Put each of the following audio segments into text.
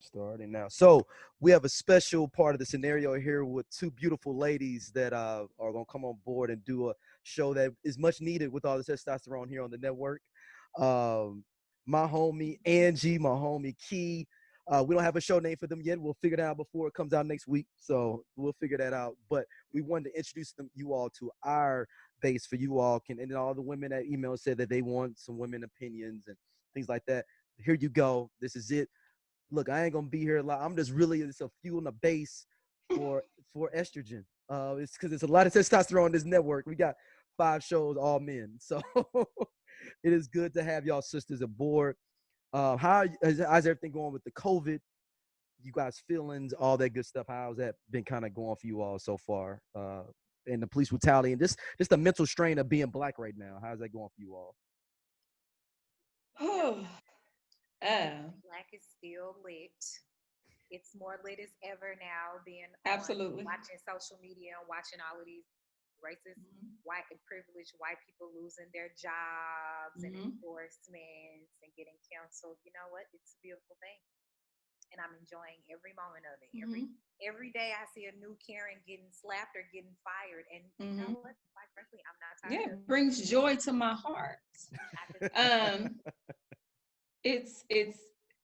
Starting now. So we have a special part of the scenario here with two beautiful ladies that are going to come on board and do a show that is much needed with all the testosterone here on the network. Um, my homie Angie, my homie Key. We don't have a show name for them yet. We'll figure it out before it comes out next week. So we'll figure that out. But we wanted to introduce you all to our base for you all. And all the women that emailed said that they want some women opinions and things like that. Here you go. This is it. Look, I ain't gonna be here a lot. I'm just really it's a fuel and a base for estrogen. It's because it's a lot of testosterone on this network. We got 5 shows, all men. So it is good to have y'all sisters aboard. How's everything going with the COVID? You guys feelings, all that good stuff. How's that been kind of going for you all so far? And the police brutality and just the mental strain of being Black right now. How's that going for you all? Black is still lit. It's more lit as ever now. Being absolutely watching social media and watching all of these racist, white and privileged white people losing their jobs and endorsements and getting canceled. You know what? It's a beautiful thing, and I'm enjoying every moment of it. Every day I see a new Karen getting slapped or getting fired, and you know what? Quite frankly, I'm not tired. Yeah, it brings joy to my heart.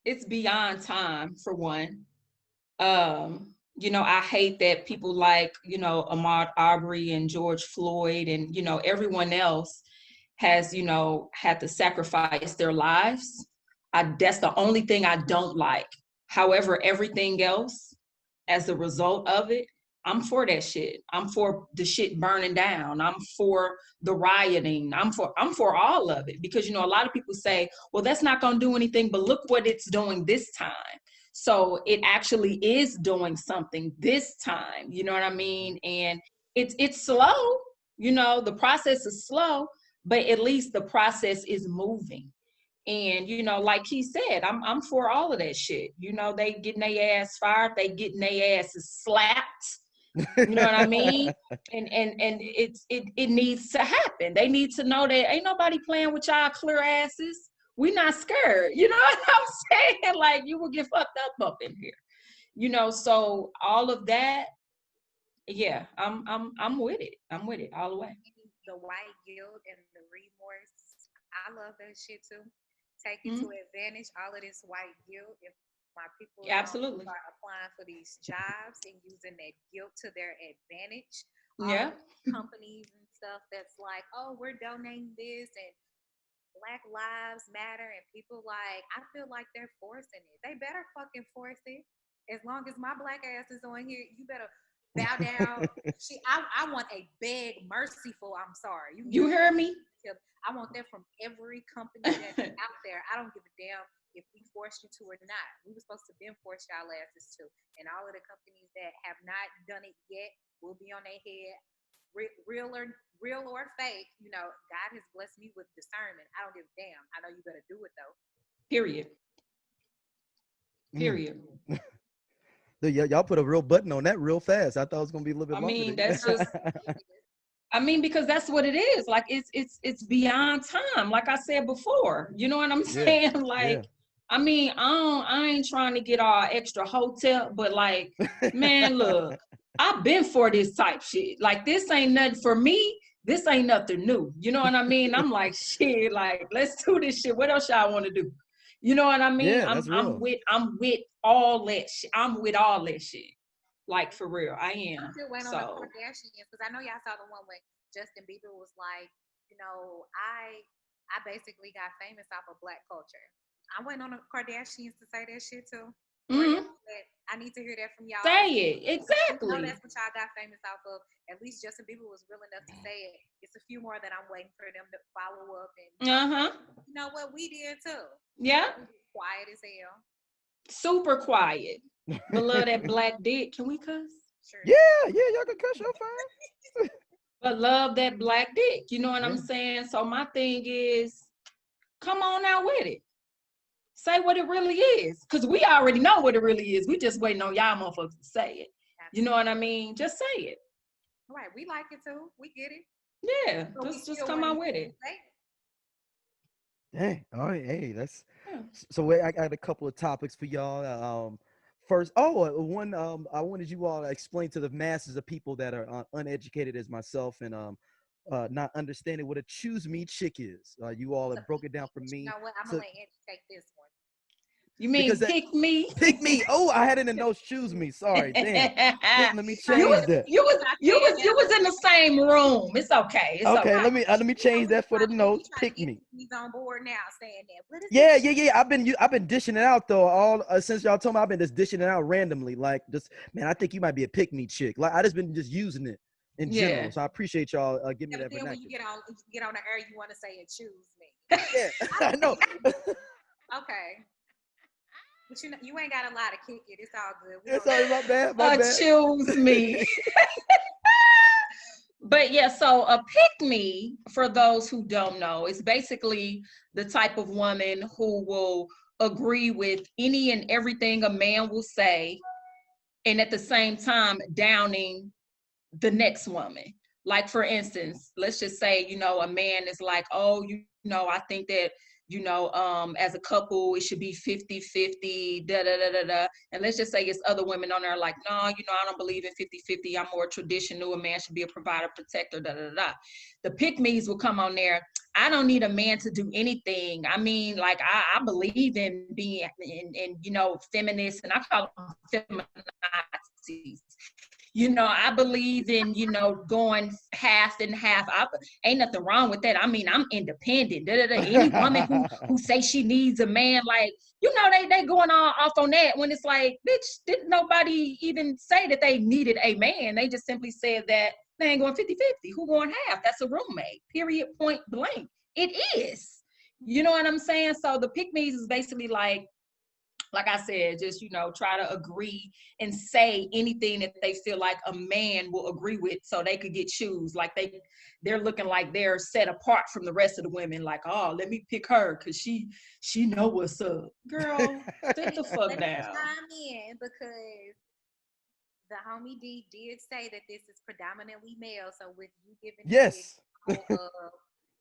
It's beyond time for one. You know, I hate that people like, you know, Ahmaud Arbery and George Floyd and, you know, everyone else has, you know, had to sacrifice their lives. That's the only thing I don't like. However, everything else, as a result of it, I'm for that shit. I'm for the shit burning down. I'm for the rioting. I'm for all of it because, you know, a lot of people say, well, that's not going to do anything, but look what it's doing this time. So it actually is doing something this time. You know what I mean? And it's slow. You know, the process is slow, but at least the process is moving. And, you know, like he said, I'm for all of that shit. You know, they getting their ass fired, they getting their asses slapped. You know what I mean? And it needs to happen. They need to know that ain't nobody playing with y'all clear asses. We not scared. You know what I'm saying? Like, you will get fucked up in here. You know, so all of that, yeah, I'm with it. I'm with it all the way. The white guilt and the remorse, I love that shit too. Taking to advantage all of this white guilt. If my people absolutely start applying for these jobs and using that guilt to their advantage, companies and stuff that's like, oh, we're donating this and Black Lives Matter, and people like, I feel like they're forcing it. They better fucking force it. As long as my Black ass is on here, you better bow down. I want a big, merciful, I'm sorry. You hear me? I want that from every company that's out there. I don't give a damn if we forced you to or not. We were supposed to been forced y'all asses to. And all of the companies that have not done it yet will be on their head. Real or fake, you know, God has blessed me with discernment. I don't give a damn. I know you better do it though. Period. Y'all put a real button on that real fast. I thought it was gonna be a little bit longer. I mean, that's just I mean, because that's what it is. Like it's beyond time. Like I said before, you know what I'm saying? Like, I mean, I ain't trying to get all extra hotel, but like, man, look, I've been for this type shit. Like, this ain't nothing for me. This ain't nothing new. You know what I mean? I'm like, shit, like, let's do this shit. What else y'all want to do? You know what I mean? Yeah, I'm with all that shit. I'm with all that shit. Like, for real, I am. I'm still waiting on the Kardashians because I know y'all saw the one where Justin Bieber was like, you know, I basically got famous off of Black culture. I'm waiting on the Kardashians to say that shit too. I need to hear that from y'all. Say it. Exactly. I know that's what y'all got famous off of. At least Justin Bieber was real enough to say it. It's a few more that I'm waiting for them to follow up. And you know what? We did too. Yeah. Quiet as hell. Super quiet. But love that black dick. Can we cuss? Sure. Yeah, y'all can cuss. You're fine. But love that black dick. You know what I'm saying? So my thing is, come on out with it. Say what it really is. Because we already know what it really is. We just waiting on y'all motherfuckers to say it. Absolutely. You know what I mean? Just say it. Right. We like it too. We get it. Yeah. So just come out with it. Dang. All right. Hey, that's so. I got a couple of topics for y'all. first, one, I wanted you all to explain to the masses of people that are uneducated as myself and not understanding what a choose me chick is. You all have broke it down for me. You know what? I'm So, gonna let Angie take this one. You mean because that pick me? pick me. Oh, I had it in those choose me. Sorry, damn. Let me you change was that. you was in the same room. It's okay. It's Okay, okay. let me change that for the notes. Trying Pick to get me. He's on board now, saying that. What is Yeah, this? yeah, yeah. I've been dishing it out though. All since y'all told me, I've been just dishing it out randomly. Like, just man, I think you might be a pick me chick. Like, I just been just using it in general. Yeah. So I appreciate y'all giving me Yeah, but that then when vernacular. you get on the air, you want to say it. Choose me. Yeah, I know. Okay, but you ain't got a lot to kick it. It's all good. It's sorry, my bad, my bad. Choose me. But yeah, so a pick me, for those who don't know, is basically the type of woman who will agree with any and everything a man will say, and at the same time downing the next woman. Like, for instance, let's just say, a man is like, oh, I think that, as a couple, it should be 50-50, da da da da da. And let's just say it's other women on there like, no, I don't believe in 50-50. I'm more traditional. A man should be a provider, protector, da da da. The pick-me's will come on there. I don't need a man to do anything. I mean, like, I believe in being, feminist, and I call them feminazis. I believe in, going half and half. Ain't nothing wrong with that. I mean, I'm independent. Da, da, da. Any woman who say she needs a man, like, they going all off on that when it's like, bitch, didn't nobody even say that they needed a man. They just simply said that they ain't going 50-50. Who going half? That's a roommate, period, point blank. It is. You know what I'm saying? So the pick-me's is basically like I said, just, try to agree and say anything that they feel like a man will agree with so they could get choose. Like they're looking like they're set apart from the rest of the women. Like, oh, let me pick her because she know what's up. Girl, sit the fuck down. Chime in because the homie D did say that this is predominantly male. So with you giving Yes. the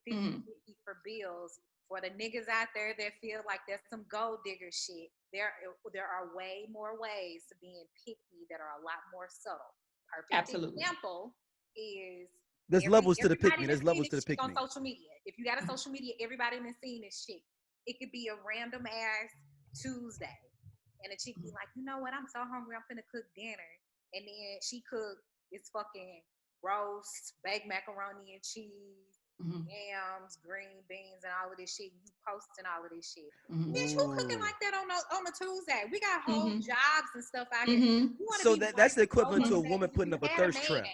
50-50 for bills, for the niggas out there that feel like there's some gold digger shit, there are way more ways to being picky that are a lot more subtle. Perfect Absolutely. example is there's levels to the pick me. There's levels to the pick me. On social media. If you got a social media, everybody in the scene is shit. It could be a random ass Tuesday. And a chick be like, you know what? I'm so hungry. I'm finna cook dinner. And then she cooked this fucking roast, baked macaroni and cheese, yams, green beans, and all of this shit. You posting all of this shit. Bitch, who cooking like that on a Tuesday? We got whole jobs and stuff out here. So that's the equivalent to a woman putting up a thirst trap.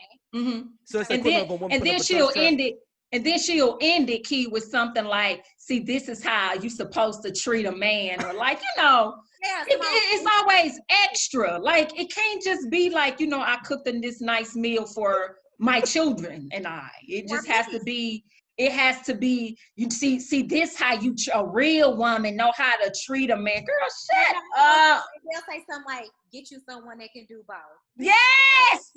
So it's the and equivalent of a woman putting up a thirst trap. And then she'll end it, Key, with something like, see, this is how you supposed to treat a man. Or like, it's always extra. Like, it can't just be like, I cooked in this nice meal for my children and I. It just has to be, you see this how a real woman know how to treat a man. Girl, shut up. They'll say something like, get you someone that can do both. Yes.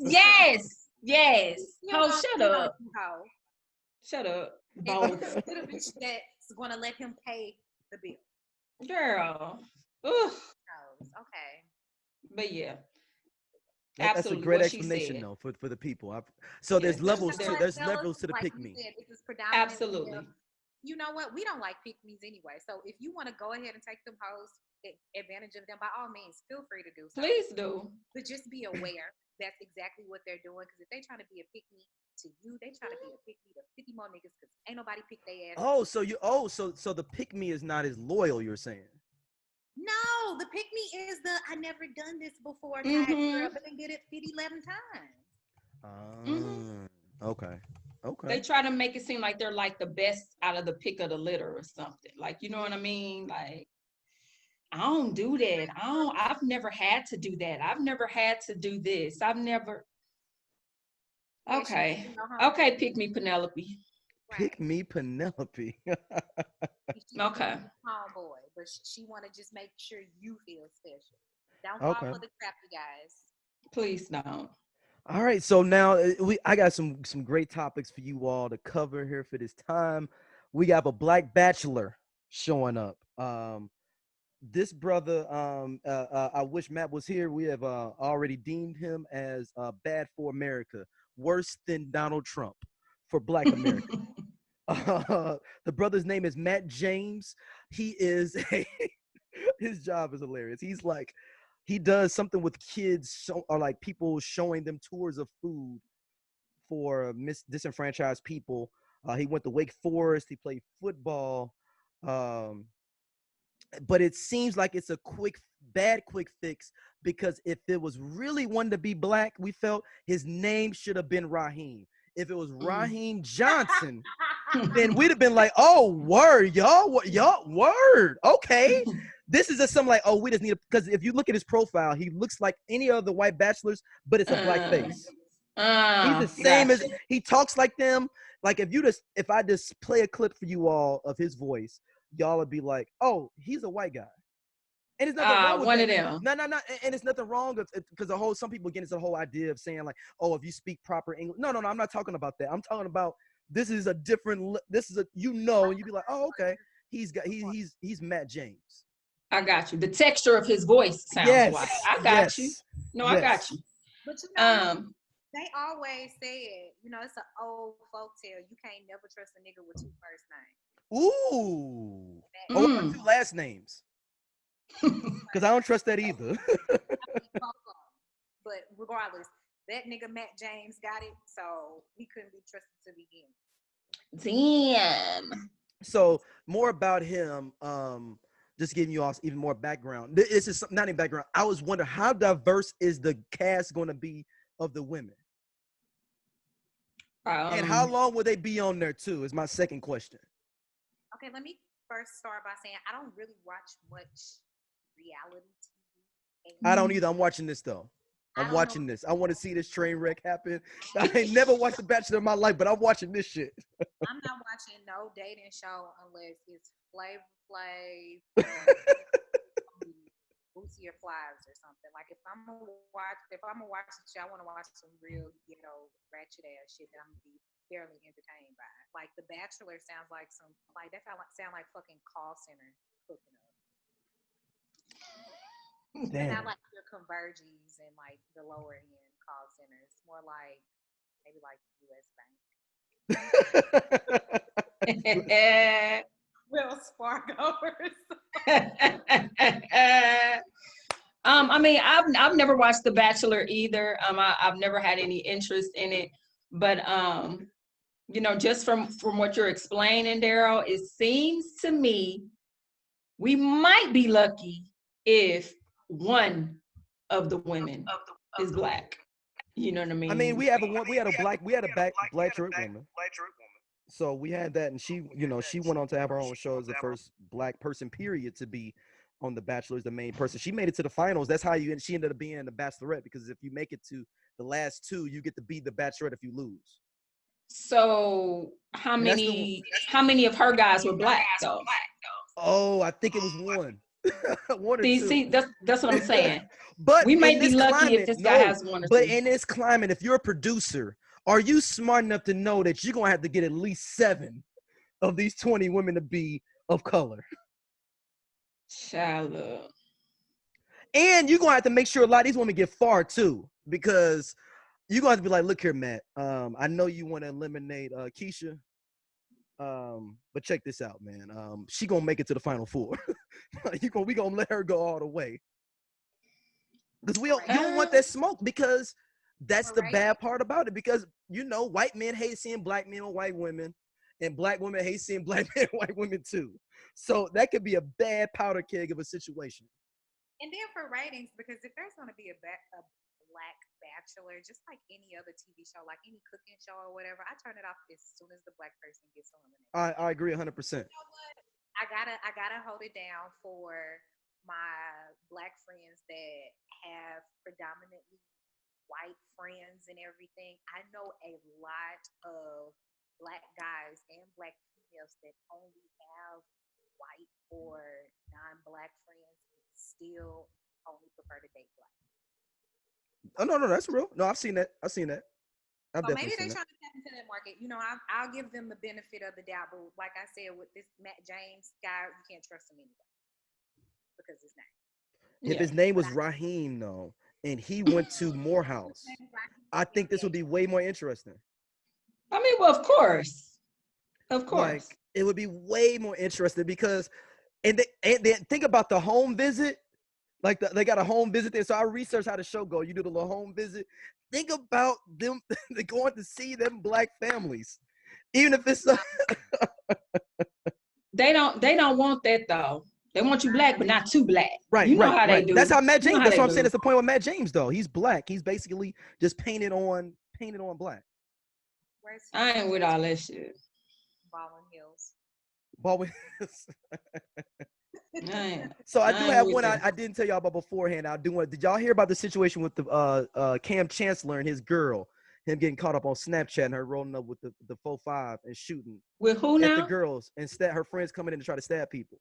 Oh, shut up. Shut up. Both. Little bitch that's gonna let him pay the bill. Girl. Ugh. Okay. But yeah. That's a great explanation though for the people. There's levels to the pick me. Absolutely. You know what? We don't like pick me's anyway. So if you want to go ahead and take them hoes advantage of them, by all means, feel free to do so. Please do. But just be aware that's exactly what they're doing. Because if they trying to be a pick me to you, they trying to be a pick me to 50 more niggas. Because ain't nobody pick their ass. So the pick me is not as loyal. You're saying? No, the pick me is the I never done this before type girl, but they did it 11 times. Okay. They try to make it seem like they're like the best out of the pick of the litter or something. Like, you know what I mean? Like, I don't do that. I've never had to do that. I've never had to do this. I've never. Okay. Okay, pick me, Penelope. Pick me, Penelope. Okay. Homeboy, but she want to just make sure you feel special. Don't fall for the trap, you guys. Please don't. All right, so now I got some great topics for you all to cover here for this time. We have a Black Bachelor showing up. this brother, I wish Matt was here. We have already deemed him as bad for America, worse than Donald Trump for Black America. The brother's name is Matt James. He is his job is hilarious. He's like, he does something with kids or like people showing them tours of food for disenfranchised people. He went to Wake Forest. He played football. Um, but it seems like it's a quick fix, because if it was really one to be Black, we felt his name should have been Raheem. If it was Raheem Johnson, then we'd have been like, oh, word, y'all, word. Okay. This is just something like, oh, we just need because if you look at his profile, he looks like any other white bachelors, but it's a Black face. He's the same as he talks like them. Like if I just play a clip for you all of his voice, y'all would be like, oh, he's a white guy. And it's nothing wrong with one that. of them. No. And it's nothing wrong because some people get into the whole idea of saying like, oh, if you speak proper English. No. I'm not talking about that. I'm talking about this is a, and you'd be like, oh, okay. He's Matt James. I got you. The texture of his voice sounds white. I got you. No, I got you. But they always said, it's an old folk tale. You can't never trust a nigga with 2 first names. Ooh. Or 2 last names. Because I don't trust that either. But regardless, that nigga Matt James got it, so he couldn't be trusted to begin. Damn. So more about him, just giving you all even more background. This is not in background. I was wondering, how diverse is the cast going to be of the women? And how long will they be on there too, is my second question. Okay, let me first start by saying I don't really watch much reality TV. I don't either. I'm watching this though. I'm watching this. I want to see this train wreck happen. I ain't never watched The Bachelor in my life, but I'm watching this shit. I'm not watching no dating show unless it's Flavor Flav, Boosie or Flies or something. Like if I'm gonna watch some shit, I want to watch some real, ratchet ass shit that I'm gonna be fairly entertained by. Like The Bachelor sounds like sound like fucking call center cooking up. Damn. Not like your Converges and like the lower end call centers. More like maybe like US Bank. Wells Fargo. I mean, I've never watched The Bachelor either. I've never had any interest in it, but just from what you're explaining, Daryl, it seems to me we might be lucky if one of the women is Black. You know what I mean? I mean, we had a Black woman. So we had that, and she went on to have her own show as the first Black person, period, to be on The Bachelor as the main person. She made it to the finals. That's how she ended up being the Bachelorette, because if you make it to the last 2, you get to be the Bachelorette if you lose. So how many of her guys were Black though? Oh, I think it was one. One or 2. See, that's what I'm saying. But we might be lucky if this guy has 1 or 2. But in this climate, if you're a producer, are you smart enough to know that you're gonna have to get at least 7 of these 20 women to be of color? Shallow. And you're gonna have to make sure a lot of these women get far too, because you're gonna have to be like, look here, Matt. I know you want to eliminate Keisha. But check this out, man. She gonna make it to the final 4. We gonna let her go all the way. Because you don't want that smoke, because that's the bad part about it. Because white men hate seeing Black men with white women, and Black women hate seeing Black men and white women too. So that could be a bad powder keg of a situation. And then for ratings, because if there's gonna be a Black Bachelor, just like any other TV show, like any cooking show or whatever, I turn it off as soon as the Black person gets eliminated. I agree 100%. You know what? I gotta hold it down for my Black friends that have predominantly white friends and everything. I know a lot of Black guys and Black females that only have white or non-Black friends and still only prefer to date Black. Oh no, that's real. No, I've seen that. So maybe they're trying to tap into that market. I'll give them the benefit of the doubt, but like I said, with this Matt James guy, you can't trust him anyway. because his name. If his name was Raheem, though, and he went to Morehouse, I think this would be way more interesting. I mean, well, of course. Like, it would be way more interesting because, and then think about the home visit. Like, they got a home visit there. So I researched how the show go. You do the little home visit. Think about them going to see them black families. Even if it's they don't want that though. They want you black, but not too black. Right. You know how they do. That's how Matt James. That's what I'm saying. That's the point with Matt James, though. He's black. He's basically just painted on black. I ain't with all that shit. Baldwin Hills. Baldwin. So I do have one I didn't tell y'all about beforehand. I do want. Did y'all hear about the situation with the Cam Chancellor and his girl? Him getting caught up on Snapchat and her rolling up with the 4.5 and shooting. With who now? At the girls and her friends coming in to try to stab people.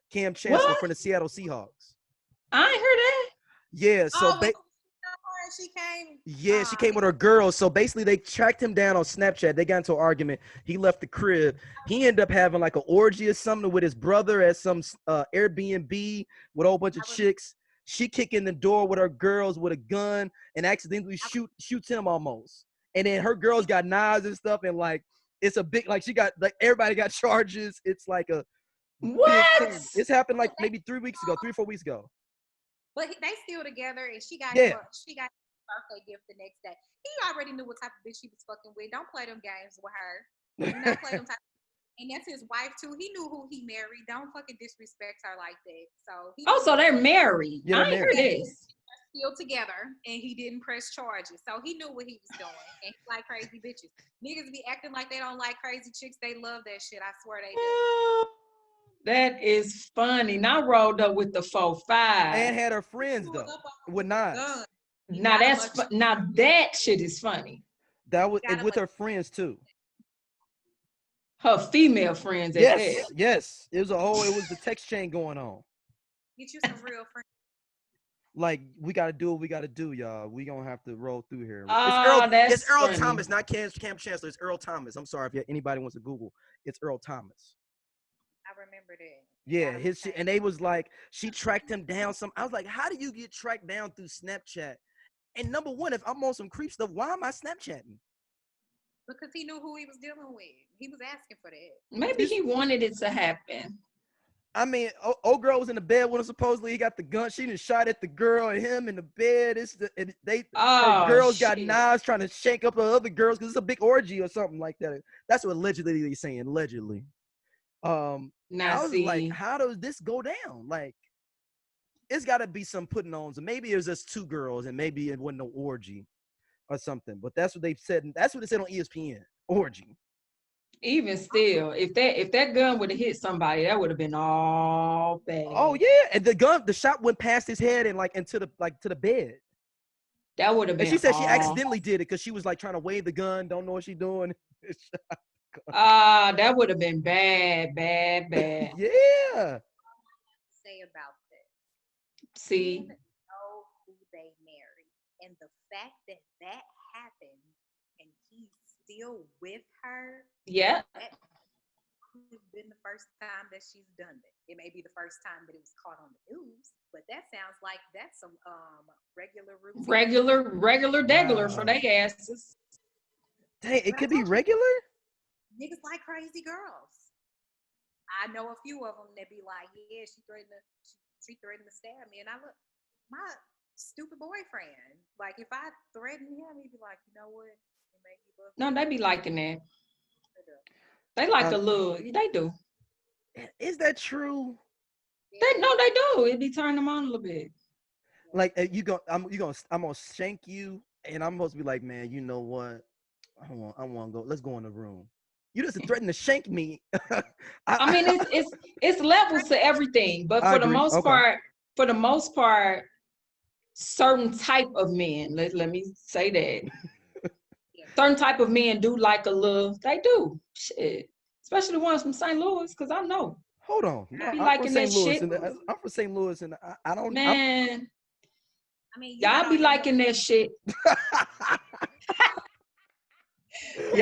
Cam Chancellor from the Seattle Seahawks. I ain't heard that. Yeah, so she came. Yeah, she came with her girls. So basically, they tracked him down on Snapchat. They got into an argument. He left the crib. He ended up having like an orgy or something with his brother at some Airbnb with a whole bunch of chicks. She kicked in the door with her girls with a gun and accidentally shoots him almost. And then her girls got knives and stuff. And like, it's a big, like she got, like everybody got charges. It's like a what? It's happened like maybe 3 or 4 weeks ago. But they still together, and she got his birthday gift the next day. He already knew what type of bitch he was fucking with. Don't play them games with her. Do not play them type. And that's his wife too. He knew who he married. Don't fucking disrespect her like that. So so they're married. Yeah, I ain't heard this. Still together, and he didn't press charges. So he knew what he was doing. And he like crazy bitches. Niggas be acting like they don't like crazy chicks. They love that shit. I swear they do. That is funny. Now rolled up with the 4.5 and had her friends though with knives. Now that shit is funny. That was with her friends too. Her female friends. Yes. It was the text chain going on. Get you some real friends. Like, we gotta do what we gotta do, y'all. We gonna have to roll through here. It's Earl Thomas, not Cam Chancellor. It's Earl Thomas. I'm sorry if anybody wants to Google. It's Earl Thomas. I remember that. Yeah, and they was like, she tracked him down. I was like, how do you get tracked down through Snapchat? And number one, if I'm on some creep stuff, why am I Snapchatting? Because he knew who he was dealing with. He was asking for that. Maybe he wanted it to happen. I mean, old girl was in the bed with him. Supposedly, he got the gun. She just shot at the girl and him in the bed. Her girls got knives trying to shake up the other girls because it's a big orgy or something like that. That's what allegedly they're saying. Allegedly. I was like, how does this go down? Like, it's got to be some putting on. So maybe it was just 2 girls, and maybe it wasn't no orgy or something. But that's what they've said. That's what they said on ESPN. Orgy. Even still, if that gun would have hit somebody, that would have been all bad. Oh yeah, and the shot went past his head and like into the to the bed. That would have been. And she said she accidentally did it because she was like trying to wave the gun, don't know what she's doing. That would have been bad. Yeah. Say about that. See. Know who they married, and the fact that happened, and he's still with her. Yeah. That could have been the first time that she's done it. It may be the first time that it was caught on the news, but that sounds like that's some regular routine. Regular degular for their asses. Dang, it could be regular? Niggas like crazy girls. I know a few of them that be like, yeah, she threatened to stab me, and I look, my stupid boyfriend. Like, if I threaten him, he'd be like, you know what? It make you look. No, they be liking that. They like a little. They do. Is that true? They do. It be turning them on a little bit. Like I'm gonna shank you, and I'm supposed to be like, man, you know what? I want to go. Let's go in the room. You just threatened to shank me. I mean, it's levels to everything, but for the most part, certain type of men. Let me say that. Certain type of men do like a little. They do shit, especially the ones from St. Louis, because I know. Hold on, I'm liking that shit. I'm from St. Louis, and I don't. Man, I mean, y'all be liking that shit.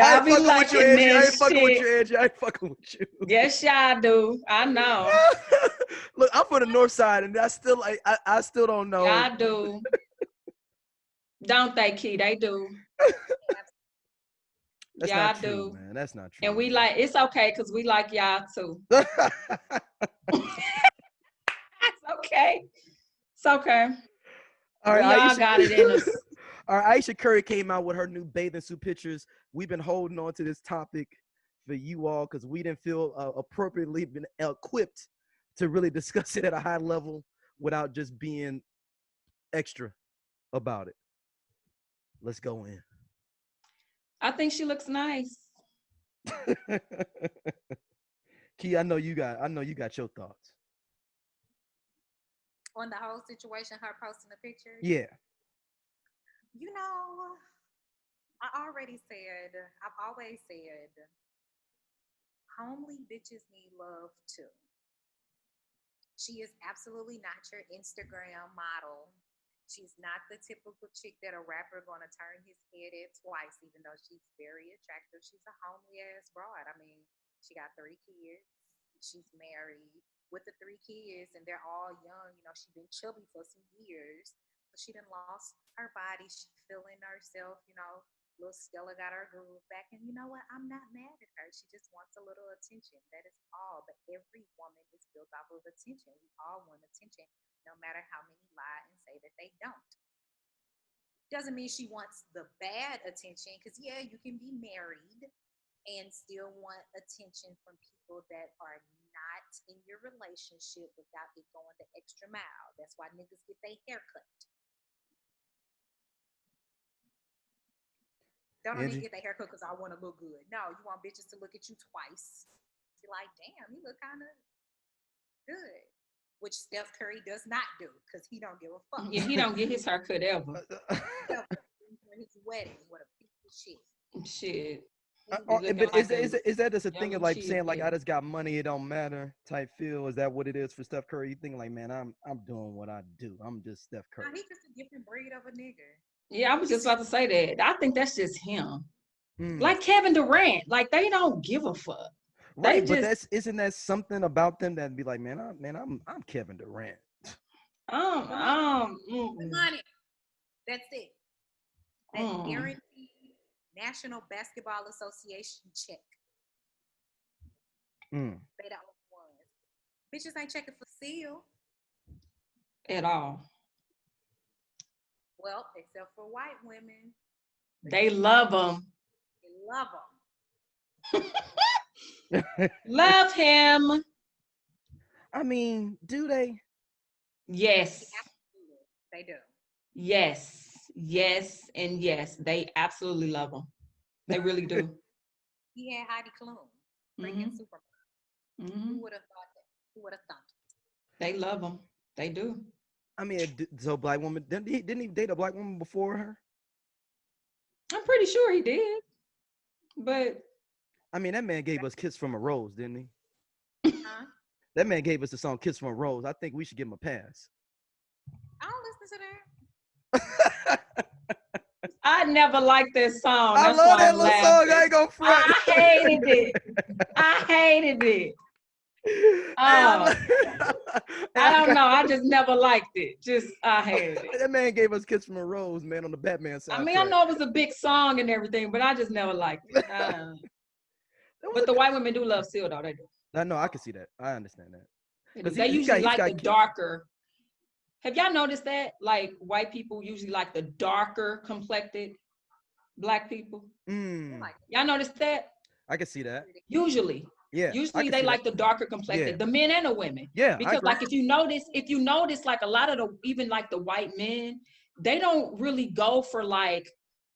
I Y'all ain't be fucking with you, liking Angie. I that ain't fucking with shit. you, Angie. I ain't fucking with you. Yes, y'all do. I know. Look, I'm from the north side, and I still like. I still don't know. Y'all do. Don't they, Key? They do. That's Y'all not true, do. man. That's not true. And we like, it's okay because we like y'all too. Man. It's okay. It's okay. All right, We all Ayesha, got it in us. all right, Ayesha Curry came out with her new bathing suit pictures. We've been holding on to this topic for you all because we didn't feel appropriately been equipped to really discuss it at a high level without just being extra about it. Let's go in. I think she looks nice. Key, I know you got your thoughts. On the whole situation, her posting the picture. Yeah. You know, I've always said, homely bitches need love too. She is absolutely not your Instagram model. She's not the typical chick that a rapper gonna turn his head at twice, even though she's very attractive. She's a homely ass broad. I mean, she got 3 kids. She's married with the 3 kids, and they're all young. You know, she's been chubby for some years. So she done lost her body. She feeling herself, you know. Little Stella got her groove back, and you know what? I'm not mad at her. She just wants a little attention. That is all. But every woman is built off of attention. We all want attention, no matter how many lie and say that they don't. Doesn't mean she wants the bad attention, because yeah, you can be married and still want attention from people that are not in your relationship without it going the extra mile. That's why niggas get their hair cut. Don't need to get their hair cut because I want to look good. No, you want bitches to look at you twice. Be like, damn, you look kind of good. Which Steph Curry does not do because he don't give a fuck. Yeah, he don't get his haircut ever. For his wedding, what a piece of shit. Shit. But is that just a thing of like saying like I just got money, it don't matter type feel? Is that what it is for Steph Curry? You think like, man, I'm doing what I do. I'm just Steph Curry. Nah, he's just a different breed of a nigga. Yeah, I was just about to say that. I think that's just him. Like Kevin Durant, like they don't give a fuck. Right, but isn't that something about them that be like, man, I'm Kevin Durant. Money. That's it. That guaranteed National Basketball Association check. They the only ones. Bitches ain't checking for seal. At all. Well, except for white women. They love them. They love them. Love him. I mean, do they? Yes. Absolutely. They do. Yes. Yes and yes. They absolutely love him. They really do. He had Heidi Klum. Freaking Superman. Who would have thought that? Who would have thought it? They love him. They do. I mean, so black woman, didn't he date a black woman before her? I'm pretty sure he did. But I mean, that man gave us Kiss from a Rose, didn't he? Huh? That man gave us the song Kiss from a Rose. I think we should give him a pass. I don't listen to that. I never liked this song. I love that little song. I ain't gonna front. I hated it. I hated it. I don't know. I just never liked it. I hated it. That man gave us Kiss from a Rose, man, on the Batman soundtrack. I mean, I know it was a big song and everything, but I just never liked it. But the white women do love Seal, though. They do. I know. I can see that. I understand that. They usually like the darker. Have y'all noticed that? Like, white people usually like the darker complected black people. Y'all noticed that? I can see that. Usually. Yeah. Usually they like the darker complected, the men and the women. Yeah. Because like if you notice like a lot of even like the white men, they don't really go for like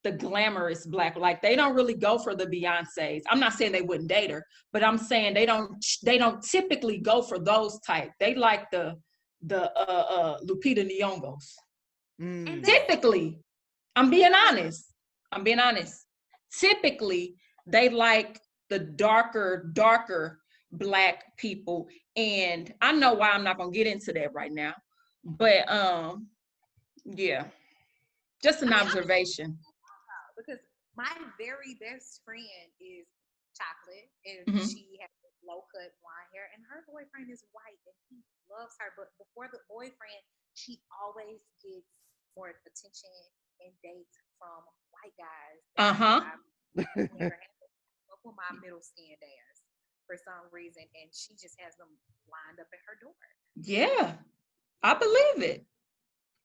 the glamorous black, like they don't really go for the Beyoncés. I'm not saying they wouldn't date her, but I'm saying they don't typically go for those type. They like the Lupita Nyong'os. Typically, I'm being honest. Typically, they like the darker black people. And I know why. I'm not gonna get into that right now. But yeah. Just an observation. Because My very best friend is chocolate, and she has low cut blonde hair, and her boyfriend is white, and he loves her. But before the boyfriend, she always gets more attention and dates from white guys. Up with my middle skin dads for some reason, and she just has them lined up at her door. Yeah, I believe it.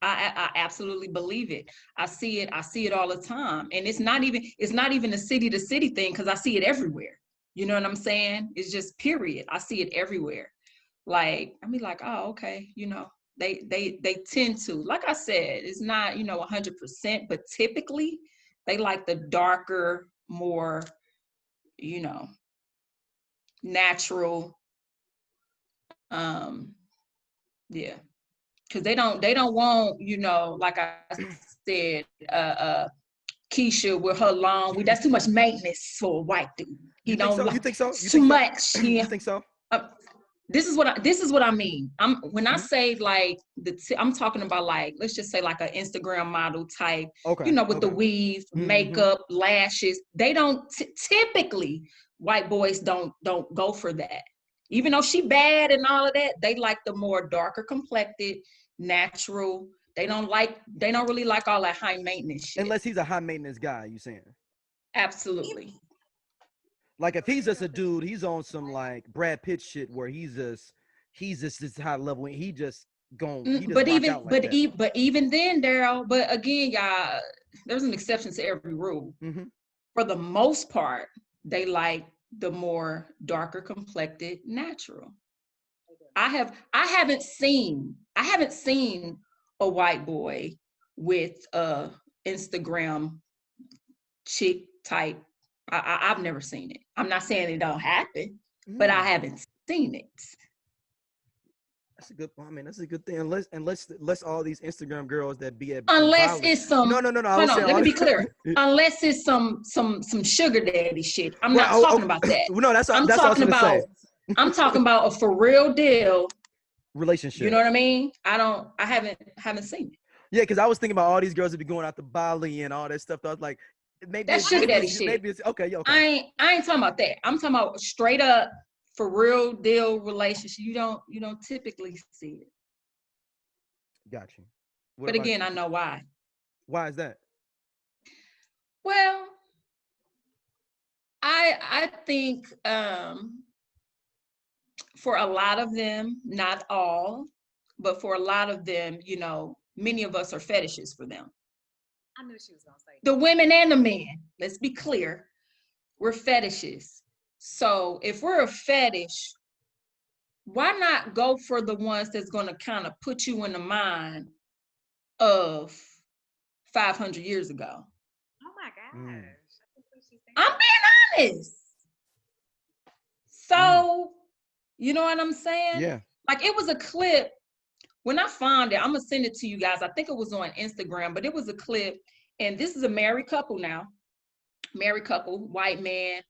I absolutely believe it. I see it all the time. And it's not even a city to city thing, because I see it everywhere. You know what I'm saying? It's just period. I see it everywhere. Like, I mean, like, oh, okay, you know, they tend to, like I said, it's not, you know, 100%, but typically they like the darker, more, you know, natural, yeah. Because they don't want, you know, like I said, Keisha with her long, that's too much maintenance for a white dude. You think so? You think so? Too much. Yeah. You think so? This is what I mean. When I say like I'm talking about, like, let's just say like an Instagram model type, you know, with the weave, makeup, lashes. They don't typically, white boys don't go for that. Even though she bad and all of that, they like the more darker complected, natural. They don't really like all that high maintenance shit. Unless he's a high maintenance guy, you saying? Absolutely. Like if he's just a dude, he's on some like Brad Pitt shit where he's just this high level and he just but even then, Daryl, but again, y'all, there's an exception to every rule. For the most part, they like the more darker complected natural. I haven't seen a white boy with a Instagram chick type. I've never seen it. I'm not saying it don't happen, but I haven't seen it. That's a good. I mean, that's a good thing. Unless all these Instagram girls that be at it's some no. Let me be clear. Unless it's some sugar daddy shit. I'm not talking about that. No, that's what I was gonna say. I'm talking about a for real deal relationship. You know what I mean? I haven't seen it. Yeah, because I was thinking about all these girls that be going out to Bali and all that stuff. I was like, maybe that's sugar daddy shit. Maybe it's okay. I ain't talking about that. I'm talking about straight up for real deal relationship. You don't typically see it. Got you. But again, I know why. Why is that? Well, I think for a lot of them, not all, but for a lot of them, you know, many of us are fetishes for them. I knew she was gonna say that. The women and the men, let's be clear, we're fetishes. So if we're a fetish, why not go for the ones that's gonna kind of put you in the mind of 500 years ago? Oh my gosh. I'm being honest. So, you know what I'm saying? Yeah. Like it was a clip. When I found it, I'm gonna send it to you guys. I think it was on Instagram, but it was a clip. And this is a married couple now. Married couple, white man,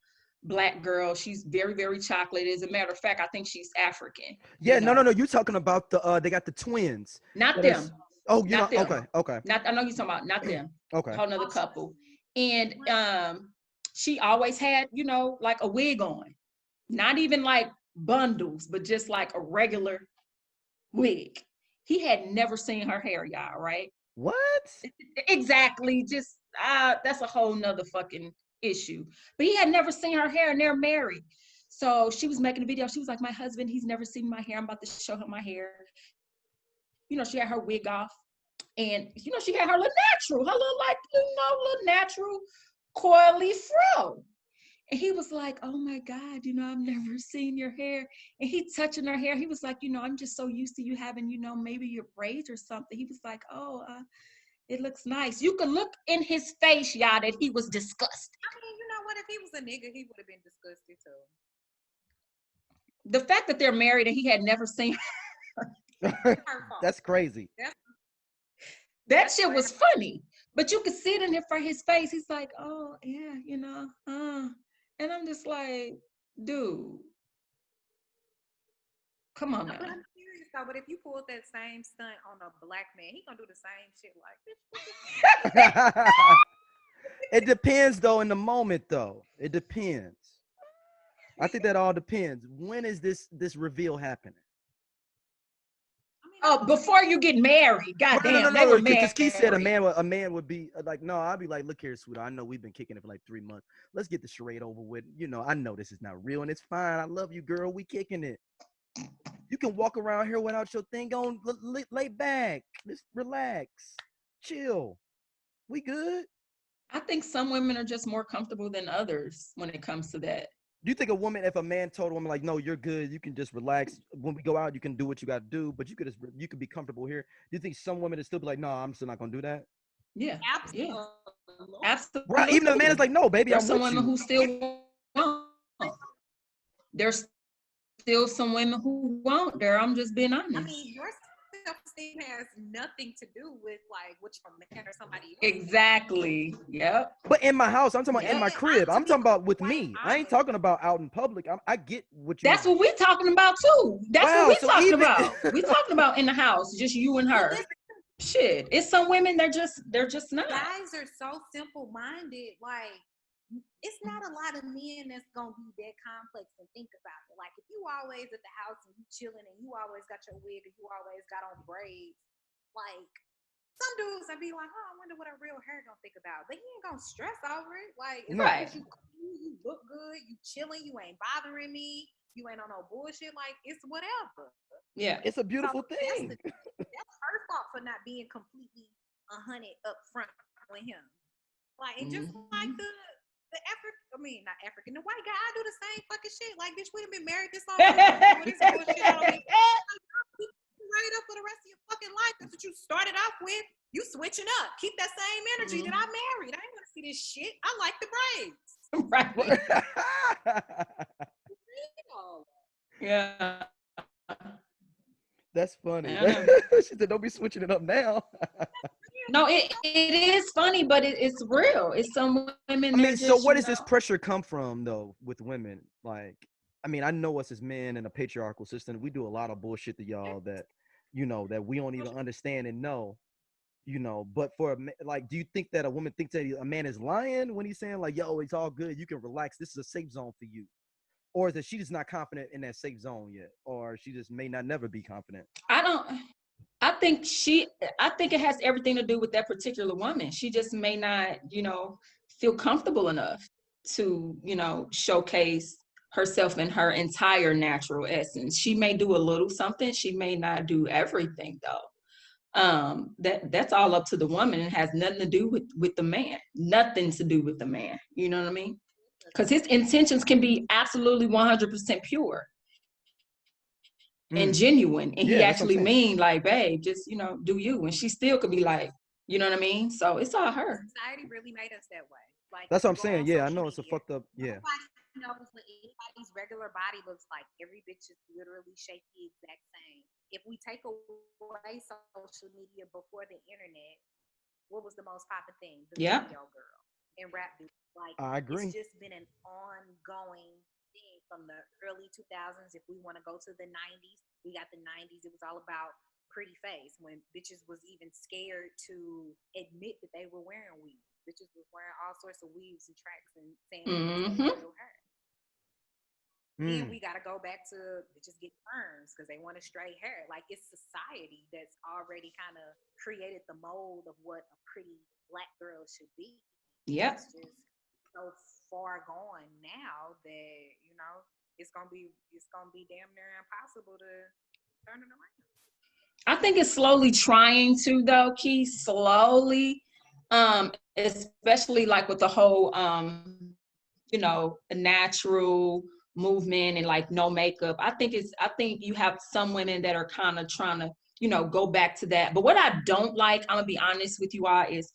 black girl. She's very, very chocolate. As a matter of fact, I think she's African. Yeah, you know? No. You're talking about they got the twins. Not them. Oh, you know, okay. I know you're talking about not them. Okay. Whole nother couple. And she always had, you know, like a wig on. Not even like bundles, but just like a regular wig. He had never seen her hair, y'all, right? What? Exactly. Just that's a whole nother fucking issue. But he had never seen her hair, and they're married. So she was making a video. She was like, my husband, he's never seen my hair. I'm about to show him my hair. You know, she had her wig off. And, you know, she had her little natural, little natural coily fro. And he was like, oh my God, you know, I've never seen your hair. And he touching her hair. He was like, you know, I'm just so used to you having, you know, maybe your braids or something. He was like, oh, it looks nice. You could look in his face, y'all, that he was disgusted. I mean, you know what? If he was a nigga, he would have been disgusted too. The fact that they're married and he had never seen her. That's crazy. That shit was funny. But you could see it in his face. He's like, oh, yeah, you know, And I'm just like, dude, come on now. But I'm serious though, but if you pulled that same stunt on a black man, he gonna do the same shit like this. It depends though in the moment though. It depends. I think that all depends. When is this reveal happening? Oh, before you get married. Goddamn, they were married. Because Keith said a man would be like, no, I'd be like, look here, sweetheart. I know we've been kicking it for like 3 months. Let's get the charade over with. You know, I know this is not real and it's fine. I love you, girl. We kicking it. You can walk around here without your thing on. Lay back. Just relax. Chill. We good. I think some women are just more comfortable than others when it comes to that. Do you think a woman, if a man told a woman like, no, you're good, you can just relax. When we go out, you can do what you got to do, but you could be comfortable here. Do you think some women would still be like, no, I'm still not gonna do that? Yeah, absolutely. Yeah. Absolutely. Right. Even if a man is like, no, baby, there's I'm some with women you. who still won't. There's still some women who won't. There, I'm just being honest. I mean, your self-esteem has nothing to do with like what you're man or somebody else. Exactly. Yep. But in my house, I'm talking about in my crib. I'm talking about with me. I ain't talking about out in public. I get what you. That's what we're talking about too. That's Wow, what so we're talking even- about. We're talking about in the house, just you and her. Shit, it's some women they're just not. Guys are so simple-minded. Like, it's not a lot of men that's gonna be that complex and think about it. Like, if you always at the house and you chilling and you always got your wig and you always got on braids, like some dudes I'd be like, oh, I wonder what a real hair gonna think about. But he ain't gonna stress over it. Like, as long as you cool, you look good, you chilling, you ain't bothering me, you ain't on no bullshit. Like, it's whatever. Yeah, it's a beautiful thing. That's her fault for not being completely 100 up front with him. Like, and just like the not African, the white guy, I do the same fucking shit. Like, bitch, we done been married this long time. This bullshit on me. Right up for the rest of your fucking life. That's what you started off with. You switching up. Keep that same energy that I married. I ain't gonna see this shit. I like the braids. Right. Yeah. That's funny. She said, don't be switching it up now. No, it is funny, but it's real. It's some women. I mean, so where does this pressure come from, though, with women? Like, I mean, I know us as men in a patriarchal system, we do a lot of bullshit to y'all that, you know, that we don't even understand and know, you know. But for like, do you think that a woman thinks that a man is lying when he's saying like, yo, it's all good, you can relax, this is a safe zone for you? Or is that she just not confident in that safe zone yet? Or she just may not never be confident? I think it has everything to do with that particular woman. She just may not, you know, feel comfortable enough to, you know, showcase herself in her entire natural essence. She may do a little something. She may not do everything though. That's all up to the woman. It has nothing to do with the man. Nothing to do with the man. You know what I mean? Because his intentions can be absolutely 100% pure and genuine, and he actually mean like, babe, just, you know, do you, and she still could be like, you know what I mean? So it's all her. Society really made us that way. Like, that's what I'm saying. Yeah, I know it's a fucked up. Yeah. Nobody knows what anybody's regular body looks like. Every bitch is literally shaped the exact same. If we take away social media before the internet, what was the most popular thing? The video girl and rap dude. Like, I agree. It's just been an ongoing thing from the early 2000s. If we want to go to the 90s, we got the 90s. It was all about pretty face when bitches was even scared to admit that they were wearing weaves. Bitches was wearing all sorts of weaves and tracks and saying real hair. Then we got to go back to bitches get perms because they want a straight hair. Like, it's society that's already kind of created the mold of what a pretty black girl should be. Yeah. It's just so far gone now that, you know, it's gonna be damn near impossible to turn it around. I think it's slowly trying to, though, Keith, slowly, especially like with the whole you know, natural movement and like no makeup. I think you have some women that are kind of trying to, you know, go back to that. But what I don't like, I'm gonna be honest with you all, is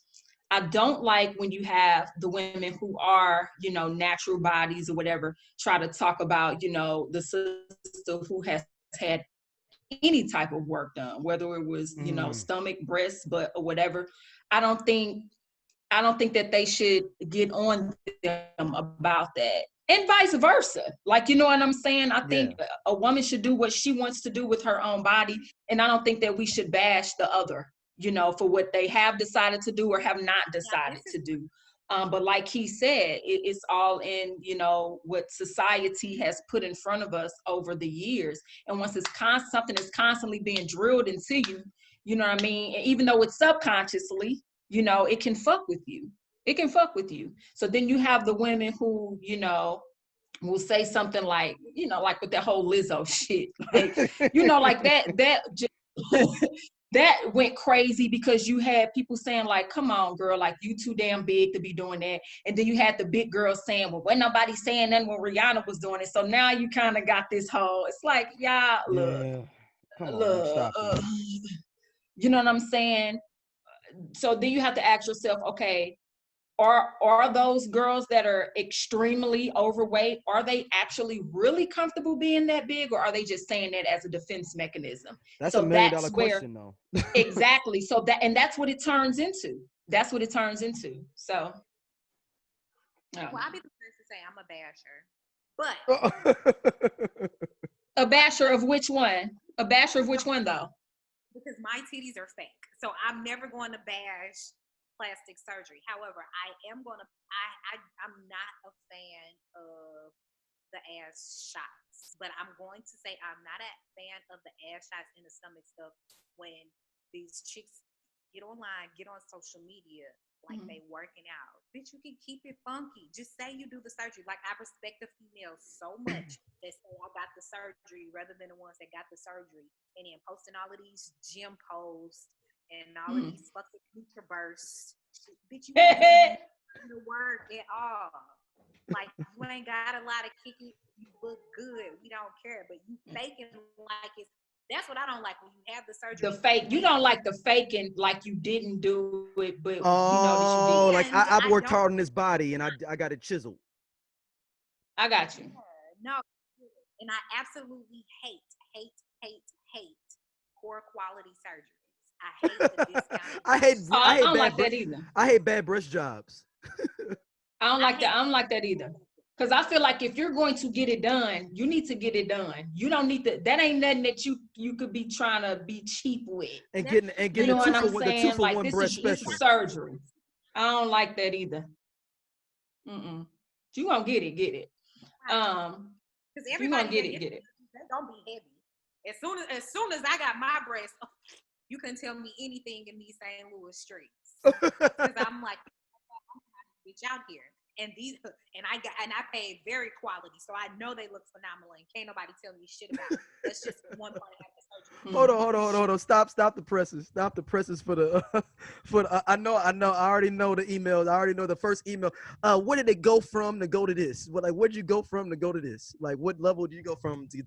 I don't like when you have the women who are, you know, natural bodies or whatever, try to talk about, you know, the sister who has had any type of work done, whether it was, you know, stomach, breasts, butt, or whatever. I don't think that they should get on them about that. And vice versa. Like, you know what I'm saying? I think a woman should do what she wants to do with her own body. And I don't think that we should bash the other, you know, for what they have decided to do or have not decided to do. But like he said, it's all in, you know, what society has put in front of us over the years. And once it's something is constantly being drilled into you, you know what I mean? And even though it's subconsciously, you know, it can fuck with you. It can fuck with you. So then you have the women who, you know, will say something like, you know, like with that whole Lizzo shit, like, you know, like that just that went crazy because you had people saying like, come on, girl, like you too damn big to be doing that. And then you had the big girls saying, well, wasn't nobody saying that when Rihanna was doing it. So now you kind of got this whole, it's like, yeah, look, Yeah. Come on, man, stop it. you know what I'm saying? So then you have to ask yourself, okay, are those girls that are extremely overweight, are they actually really comfortable being that big, or are they just saying that as a defense mechanism? That's So $1 million that's where, question, though. exactly. So that's what it turns into. That's what it turns into. So, well, I'll be the first to say I'm a basher, but a basher of which one? A basher of which one, though? Because my titties are fake, so I'm never going to bash plastic surgery. However, I'm not a fan of the ass shots, but I'm going to say I'm not a fan of the ass shots and the stomach stuff when these chicks get online, get on social media, like they working out. Bitch, you can keep it funky. Just say you do the surgery. Like, I respect the females so much that say I got the surgery rather than the ones that got the surgery. And then posting all of these gym posts and all of these fucking future bursts. Bitch, you ain't the work at all. Like, you ain't got a lot of kicking. You look good. We don't care. But you faking like it's. That's what I don't like when you have the surgery. The fake. You don't like the faking like you didn't do it, but Oh, you know that you did. like I've worked hard on this body and I got it chiseled. I got you. No, and I absolutely hate poor quality surgeries. I hate the discounted. I don't like that either. I hate bad breast jobs. I don't like that. I don't like that either. Because I feel like if you're going to get it done, you need to get it done. You don't need to. That ain't nothing that you could be trying to be cheap with. And getting you know what I'm saying? The 2-for-1 breast this special. is surgery. I don't like that either. You gonna get it, get it. Because everybody get it. They gonna be heavy. As soon as I got my breast, you can tell me anything in these St. Louis streets. Because I'm like, bitch out here. And I paid very quality, so I know they look phenomenal, and can't nobody tell me shit about it. That's just one part of the surgery. Hold on. Stop the presses. Stop the presses for the I already know the emails. I already know the first email. Where did it go from to go to this? Where'd you go from to go to this? Like, what level do you go from to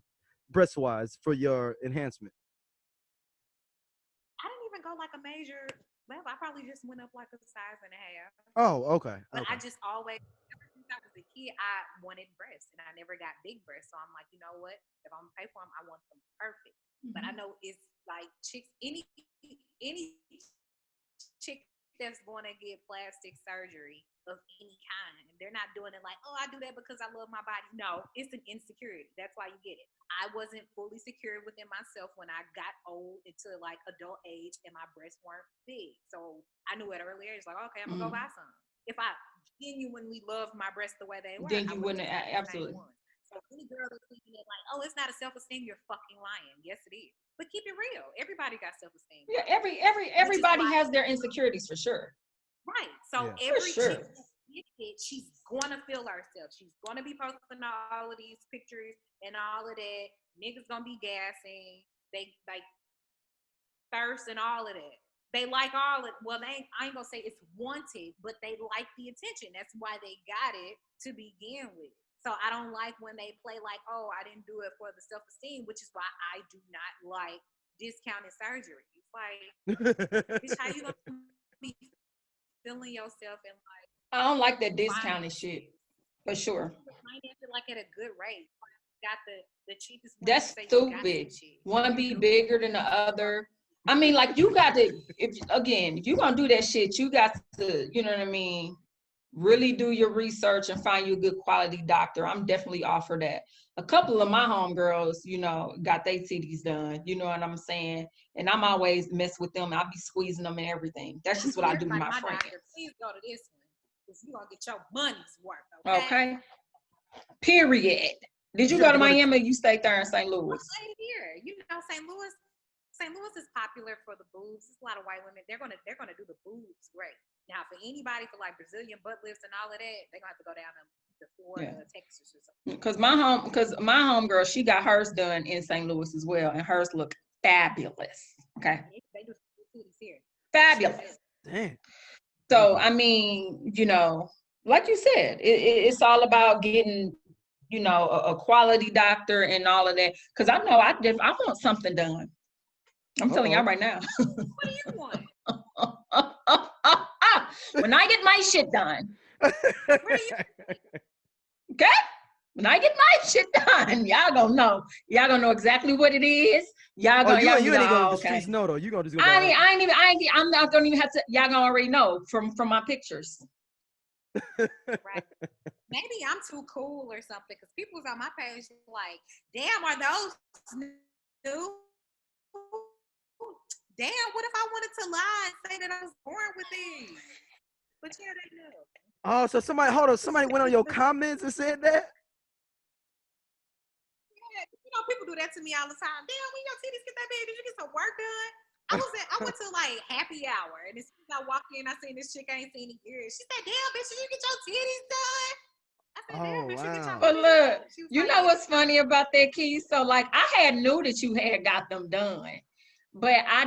breast wise for your enhancement? I didn't even go like a major level. I probably just went up like a size and a half. Oh, okay. But I just always, ever since I was a kid, I wanted breasts, and I never got big breasts. So I'm like, you know what? If I'm gonna pay for them, I want them perfect. But I know it's like chicks, any chick that's going to get plastic surgery of any kind, they're not doing it like, oh, I do that because I love my body. No, it's an insecurity. That's why you get it. I wasn't fully secure within myself when I got old into like adult age, and my breasts weren't big. So I knew at early age, like, okay, I'm gonna go buy some. If I genuinely loved my breasts the way they were, then you wouldn't. Absolutely. So any girl that's thinking that like, oh, it's not a self-esteem, you're fucking lying. Yes, it is. But keep it real. Everybody got self-esteem. Yeah, everybody has their insecurities for sure. Right. So every chick she's gonna feel herself. She's gonna be posting all of these pictures and all of that. Niggas gonna be gassing. They like thirst and all of that. They like all of I ain't gonna say it's wanted, but they like the attention. That's why they got it to begin with. So I don't like when they play like, oh, I didn't do it for the self-esteem, which is why I do not like discounted surgery. It's like, bitch, how you gonna be feeling yourself and like, I don't like that discounted shit. For sure. Like at a good rate. Got the cheapest one. That's stupid. One be bigger than the other. I mean, like, you got to, if you're gonna do that shit, you got to, you know what I mean, really do your research and find you a good quality doctor. I'm definitely all for that. A couple of my homegirls, you know, got their titties done. You know what I'm saying? And I'm always mess with them. I'll be squeezing them and everything. That's just what I do with my friends. Please go to this one. because you're gonna get your money's worth. Okay. Period. Did you go to Miami? Or you stayed there in St. Louis? I stayed here. You know, St. Louis. St. Louis is popular for the boobs. There's a lot of white women. They're gonna do the boobs great. Now, for anybody for like Brazilian butt lifts and all of that, they're gonna have to go down to Florida, Texas, or something. Because my homegirl, she got hers done in St. Louis as well, and hers look fabulous. Okay. They do titties here. Fabulous. Damn. So I mean, you know, like you said, it's all about getting, you know, a quality doctor and all of that. Because I know I want something done. I'm telling y'all right now. What do you want? When I get my shit done. Okay? When I get my shit done, y'all gonna know. Y'all gonna know exactly what it is. Y'all gonna you ain't gonna the streets know though. You gonna just go. I'm not gonna even have to. Y'all gonna already know from my pictures. Right. Maybe I'm too cool or something because people was on my page like, damn, are those new? Damn, what if I wanted to lie and say that I was born with these? But yeah, they knew. Oh, so somebody went on your comments and said that? Yeah, you know, people do that to me all the time. Damn, when your titties get that big, did you get some work done? I went to like happy hour, and as soon as I walked in, I seen this chick I ain't seen in years. She said, damn, bitch, did you get your titties done? I said, damn, bitch, you get your But titties look, done. you know what's funny about that, Keith? So like I had knew that you had got them done. But I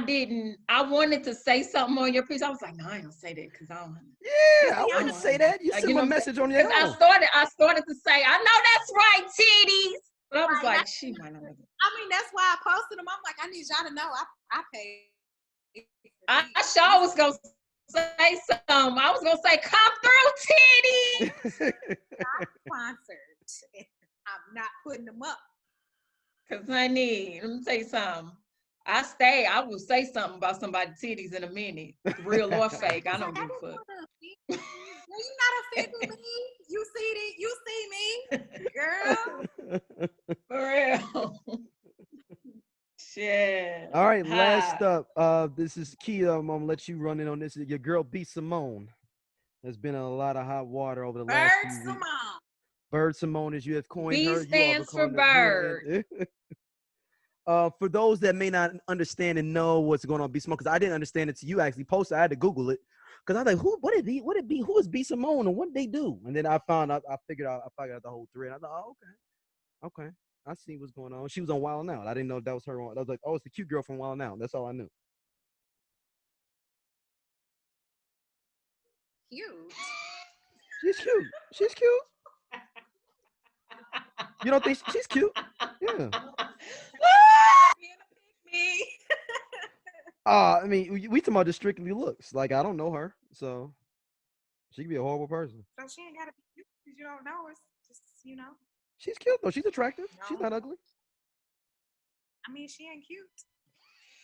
wanted to say something on your piece. I was like, no, I ain't gonna say that because I don't. Yeah, I want to say that. You sent a message on your own. I started to say, I know that's right, titties. But I was like, she might not. I mean, that's why I posted them. I'm like, I need y'all to know I paid. I sure was gonna say something. I was gonna say, come through, titties. I'm sponsored. I'm not putting them up. Cause honey, let me tell you something. I will say something about somebody's titties in a minute, real or fake. I don't give a fuck. You're not offending me. You see it. You see me, girl. For real. Shit. All right, last up. This is Kia. I'm gonna let you run in on this. Your girl B Simone has been in a lot of hot water over the last few weeks. Bird Simone, as you have coined her. B stands for bird. For those that may not understand and know what's going on with B Simone, because I didn't understand it till you actually posted. I had to Google it because I was like, who is B Simone and what did they do? And then I figured out the whole thread. I thought, oh, okay, I see what's going on. She was on Wild 'N Out. I didn't know that was her. I was like, oh, it's the cute girl from Wild 'N Out. That's all I knew. Cute. She's cute. She's cute. You don't think she's cute? Yeah. I mean, we talking about just strictly looks. Like, I don't know her, so she could be a horrible person. So she ain't gotta be cute because you don't know her. Just, you know. She's cute though. She's attractive. No. She's not ugly. I mean, she ain't cute.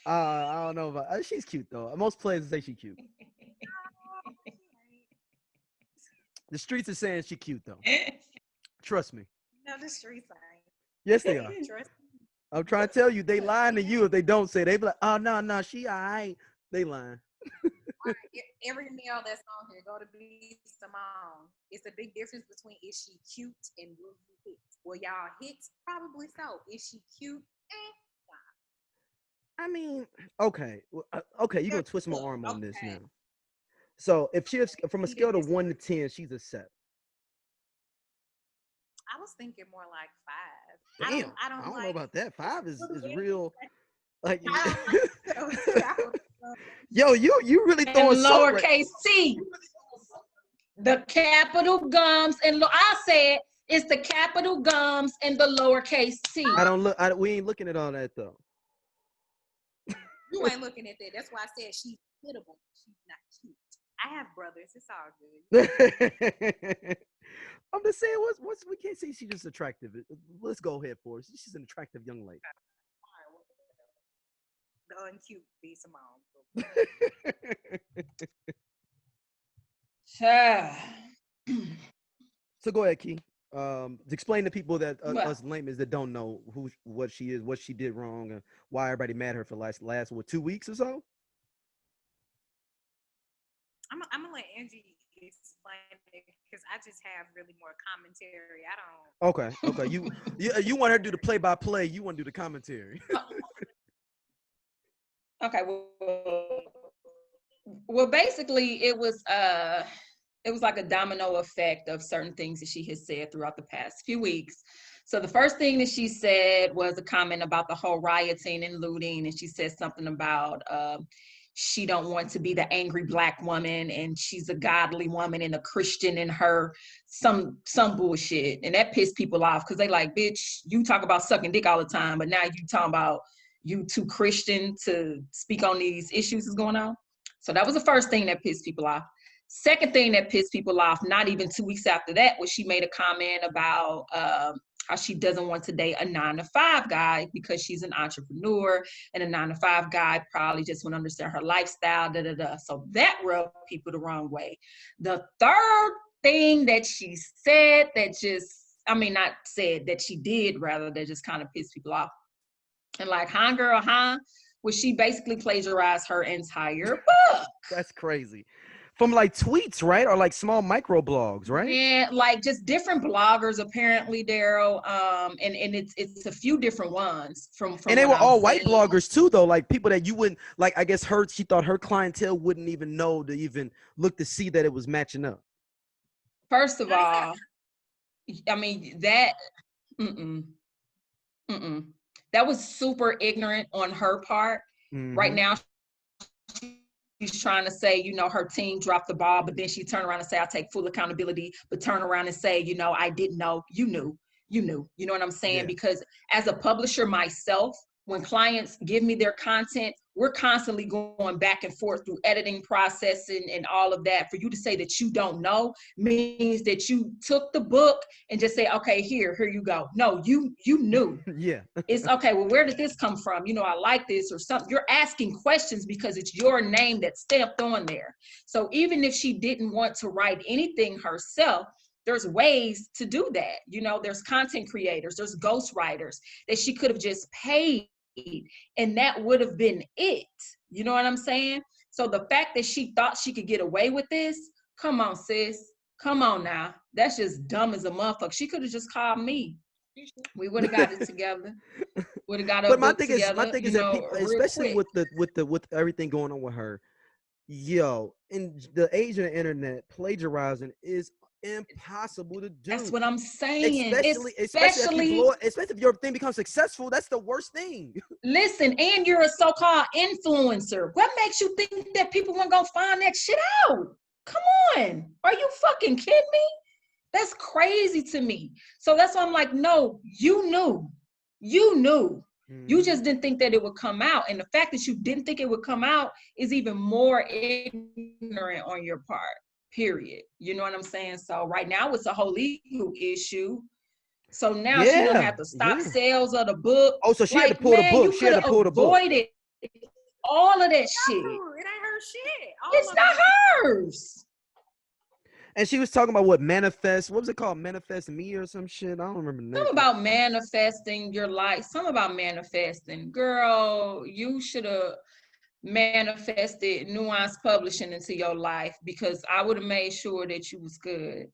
I don't know about. She's cute though. Most players say she's cute. The streets are saying she's cute though. Trust me. No, the streets ain't. Yes, they are. Trust me. I'm trying to tell you, they lying to you if they don't say. They be like, oh no, she alright. They lying. Right. Every male that's on here, go to B Simone. It's a big difference between is she cute and will you hit? Well, y'all hit? Probably so. Is she cute? I mean, okay, you're gonna twist my arm on this now. So if she's from a scale of 1 to 10, she's a 7. I was thinking more like 5. Damn, I don't know about that. 5 is real. Like, yo, you really throwing lowercase c. The capital gums and I said it's the capital gums and the lowercase c. We ain't looking at all that though. You ain't looking at that. That's why I said she's hittable. She's not cute. I have brothers. It's all good. I'm just saying, what's we can't say she's just attractive. Let's go ahead for it. She's an attractive young lady. The uncute B Simone. So go ahead, Key. Explain to people that us laymen that don't know what she is, what she did wrong, and why everybody mad at her for last 2 weeks or so. I'm gonna let Angie explain it because I just have really more commentary. I don't. Okay. You want her to do the play-by-play. You want to do the commentary. Okay, well, basically it was like a domino effect of certain things that she has said throughout the past few weeks. So the first thing that she said was a comment about the whole rioting and looting, and she said something about she don't want to be the angry Black woman, and she's a godly woman and a Christian in her, some bullshit, and that pissed people off because they like, bitch, you talk about sucking dick all the time, but now you talking about you too Christian to speak on these issues that's going on. So that was the first thing that pissed people off. Second thing that pissed people off, not even 2 weeks after that, was she made a comment about how she doesn't want to date a 9-to-5 guy because she's an entrepreneur, and a 9-to-5 guy probably just won't understand her lifestyle, So that rubbed people the wrong way. The third thing that she said that not said, that she did rather, that just kind of pissed people off. And like, huh, girl, huh? Well, she basically plagiarized her entire book. That's crazy. From like tweets, right? Or like small micro blogs, right? Yeah, like just different bloggers apparently, Daryl. And it's a few different ones from and they what were I'm all white seeing. bloggers too, though. Like people that you wouldn't like. I guess she thought her clientele wouldn't even know to even look to see that it was matching up. First of all, I mean that. Mm-mm. That was super ignorant on her part. Mm-hmm. Right now, she's trying to say, her team dropped the ball, but then she turned around and say, I take full accountability, but turn around and say, I didn't know. You knew. You know what I'm saying? Yeah. Because as a publisher myself, when clients give me their content, we're constantly going back and forth through editing processing and all of that. For you to say that you don't know means that you took the book and just say, okay, here you go. No, you knew. Yeah. It's okay. Well, where did this come from? I like this or something. You're asking questions because it's your name that's stamped on there. So even if she didn't want to write anything herself, there's ways to do that. There's content creators, there's ghostwriters that she could have just paid, and that would have been it. You know what I'm saying? So the fact that she thought she could get away with this, come on, sis. Come on now. That's just dumb as a motherfucker. She could have just called me. We would have got it together. Would have got our book together. My thing is that people, especially quick. with everything going on with her, in the age of the internet, plagiarizing is impossible to do. That's what I'm saying. Especially if your thing becomes successful, that's the worst thing. Listen, and you're a so-called influencer. What makes you think that people want to go find that shit out? Come on. Are you fucking kidding me? That's crazy to me. So that's why I'm like, no, you knew. You just didn't think that it would come out. And the fact that you didn't think it would come out is even more ignorant on your part, period. You know what I'm saying? So right now it's a whole legal issue. So now she's going to have to stop sales of the book. Oh, so she had to pull the book. She had to pull the book. Avoided all of that shit. It ain't her shit. It's not hers. And she was talking about what was it called? Manifest Me or some shit? I don't remember the name. Something about manifesting your life. Something about manifesting. Girl, you should have manifested Nuance Publishing into your life, because I would have made sure that you was good.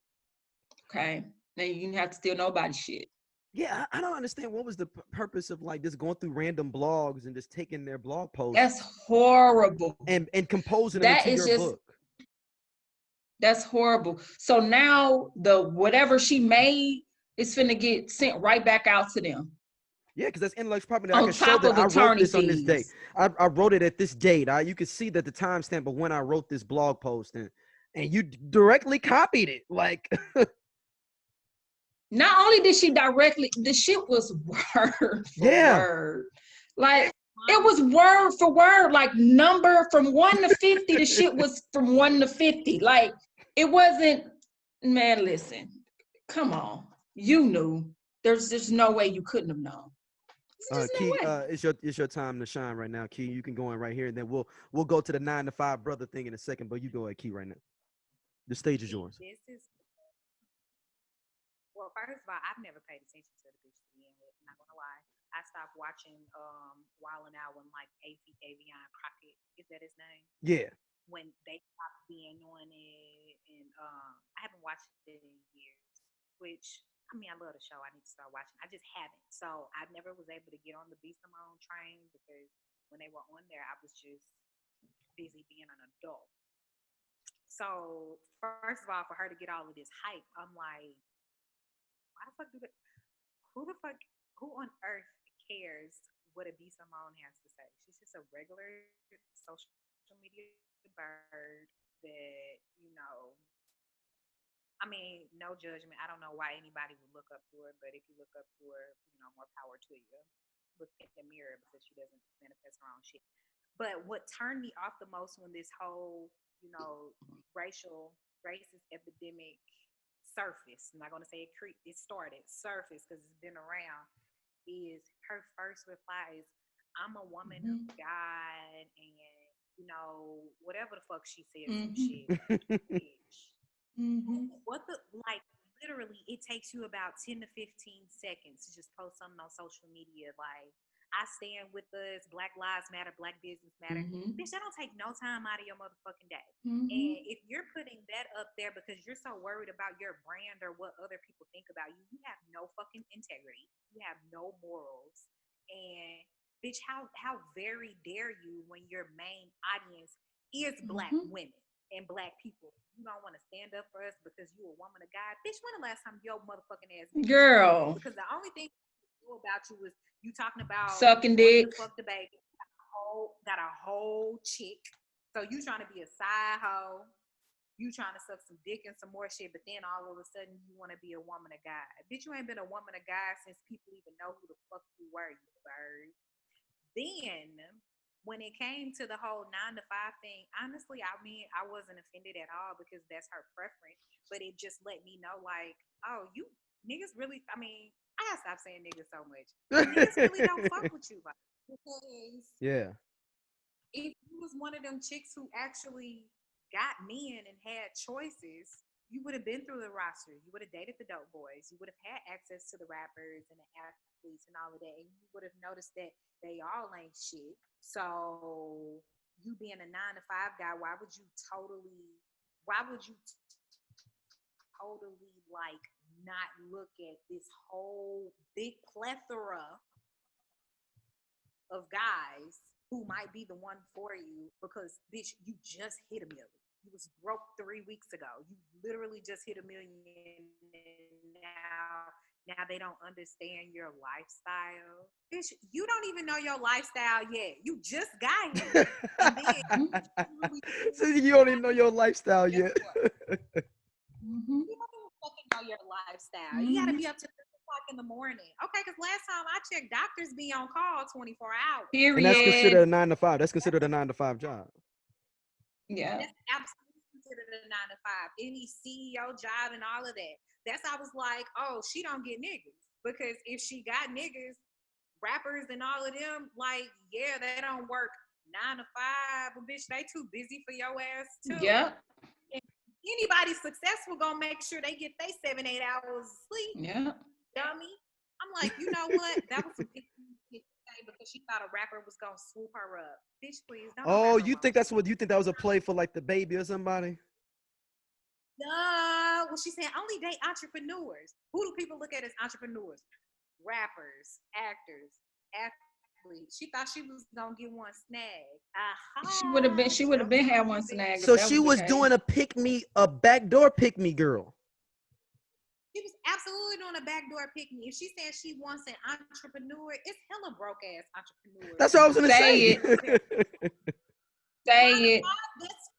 Okay? Now you didn't have to steal nobody's shit. Yeah, I don't understand what was the purpose of like just going through random blogs and just taking their blog posts. That's horrible. And composing them into your book. That's horrible. So now the whatever she made is finna get sent right back out to them. Yeah, because that's intellectual property. I can show that I wrote this on this date. I wrote it at this date. You can see that the timestamp of when I wrote this blog post, and you directly copied it. Like, not only did she directly, the shit was word for word. Like, it was word for word, like number from 1 to 50. The shit was from 1 to 50. Like, it wasn't, man, listen, come on. You knew. There's no way you couldn't have known. Key, it's your time to shine right now, Key. You can go in right here, and then we'll go to the 9-to-5 brother thing in a second. But you go ahead, Key, right now. The stage is yours. Well, first of all, I've never paid attention to the bitch to begin with. I'm not gonna lie. I stopped watching Wildin' Out when like Avion Crockett, is that his name? Yeah. when they stopped being on it, and I haven't watched it in years. Which I mean, I love the show. I need to start watching. I just haven't. So I never was able to get on the Be Simone train because when they were on there, I was just busy being an adult. So first of all, for her to get all of this hype, I'm like, why the fuck do they? Who the fuck? Who on earth cares what a B Simone has to say? She's just a regular social media bird that, I mean, no judgment. I don't know why anybody would look up to her, but if you look up to her, more power to you. Look in the mirror because she doesn't manifest her own shit. But what turned me off the most when this whole, racist epidemic surface, I'm not going to say it started, surface because it's been around, is her first reply is, I'm a woman of God, and, whatever the fuck she said, some shit. Bitch. What the, like, literally, it takes you about 10 to 15 seconds to just post something on social media. Like, I stand with us, Black Lives Matter, Black Business Matter. Bitch, that don't take no time out of your motherfucking day. And if you're putting that up there because you're so worried about your brand or what other people think about you, you have no fucking integrity. You have no morals. And bitch, how very dare you when your main audience is Black women and Black people. You don't want to stand up for us because you a woman of God. Bitch, when the last time your motherfucking ass girl? Because the only thing about you is you talking about sucking dick, fuck the baby, got a whole chick. So you trying to be a side hoe. You trying to suck some dick and some more shit, but then all of a sudden you want to be a woman of God. Bitch, you ain't been a woman of God since people even know who the fuck you were, you bird. Then when it came to the whole 9 to 5 thing, honestly, I mean, I wasn't offended at all because that's her preference. But it just let me know, like, oh, you niggas really, I mean, I gotta stop saying niggas so much. Niggas really don't fuck with you, like, because if you was one of them chicks who actually got men and had choices, you would have been through the roster. You would have dated the dope boys. You would have had access to the rappers and the athletes and all of that. And you would have noticed that they all ain't shit. So you being a 9 to 5 guy, why would you totally like not look at this whole big plethora of guys who might be the one for you because, bitch, you just hit $1 million. You was broke 3 weeks ago. You literally just hit $1 million, and now they don't understand your lifestyle. Bitch, you don't even know your lifestyle yet. You just got here. So you don't even know your lifestyle yet. You don't even fucking know your lifestyle. You gotta be up to 6 o'clock in the morning. Okay, because last time I checked, doctors be on call 24 hours. Period. And that's considered a 9 to 5. That's considered a 9 to 5 job. Yeah. That's absolutely considered a 9 to 5. Any CEO job and all of that. That's I was like, oh, she don't get niggas. Because if she got niggas, rappers and all of them, like, yeah, they don't work 9 to 5, but bitch, they too busy for your ass too. Yeah. Anybody successful gonna make sure they get their 7-8 hours of sleep. Yeah. Dummy. I'm like, you know what? That was some because she thought a rapper was gonna swoop her up. Bitch, please don't. Oh, you think that's what you think that was a play for like the baby or somebody? No, well, she's saying only date entrepreneurs. Who do people look at as entrepreneurs? Rappers, actors, athletes. She thought she was gonna get one snag. She would have been had one snag. So she was doing a backdoor pick me girl. She was absolutely doing a backdoor pick me. If she said she wants an entrepreneur, it's hella broke ass entrepreneur. That's what I was gonna say. Say it. That's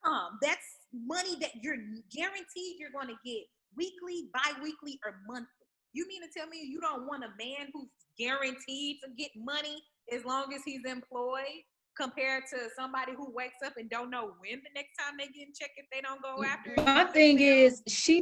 income. That's money that you're guaranteed you're going to get weekly, bi-weekly, or monthly. You mean to tell me you don't want a man who's guaranteed to get money as long as he's employed compared to somebody who wakes up and don't know when the next time they get checked if they don't go after it? My thing is she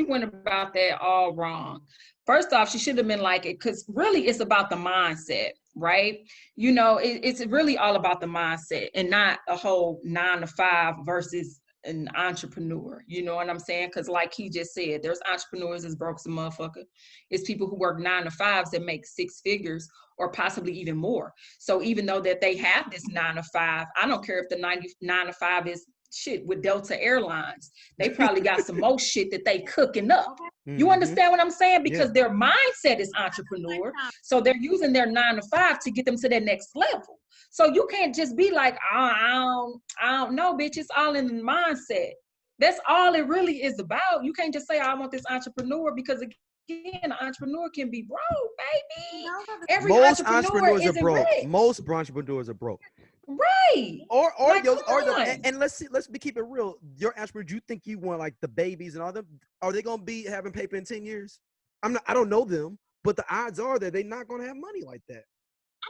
went about that all wrong. First off, she should have been like it because really it's about the mindset, right? It's really all about the mindset and not a whole 9 to 5 versus an entrepreneur. You know what I'm saying? Because like he just said, there's entrepreneurs as broke as a motherfucker. It's people who work 9 to 5s that make 6 figures or possibly even more. So even though that they have this 9 to 5, I don't care if the 9 to 5 is shit with Delta Airlines. They probably got some more shit that they cooking up. You understand what I'm saying? Because their mindset is entrepreneur. So they're using their 9 to 5 to get them to their next level. So you can't just be like, I don't know, bitch. It's all in the mindset. That's all it really is about. You can't just say, I want this entrepreneur, because again, an entrepreneur can be broke, baby. Every Most entrepreneur entrepreneurs are isn't broke. rich. Most entrepreneurs are broke. Right. Or Like, your come and let's keep it real. Your entrepreneur, you think you want like the babies and all them? Are they gonna be having paper in 10 years? I don't know them, but the odds are that they're not gonna have money like that.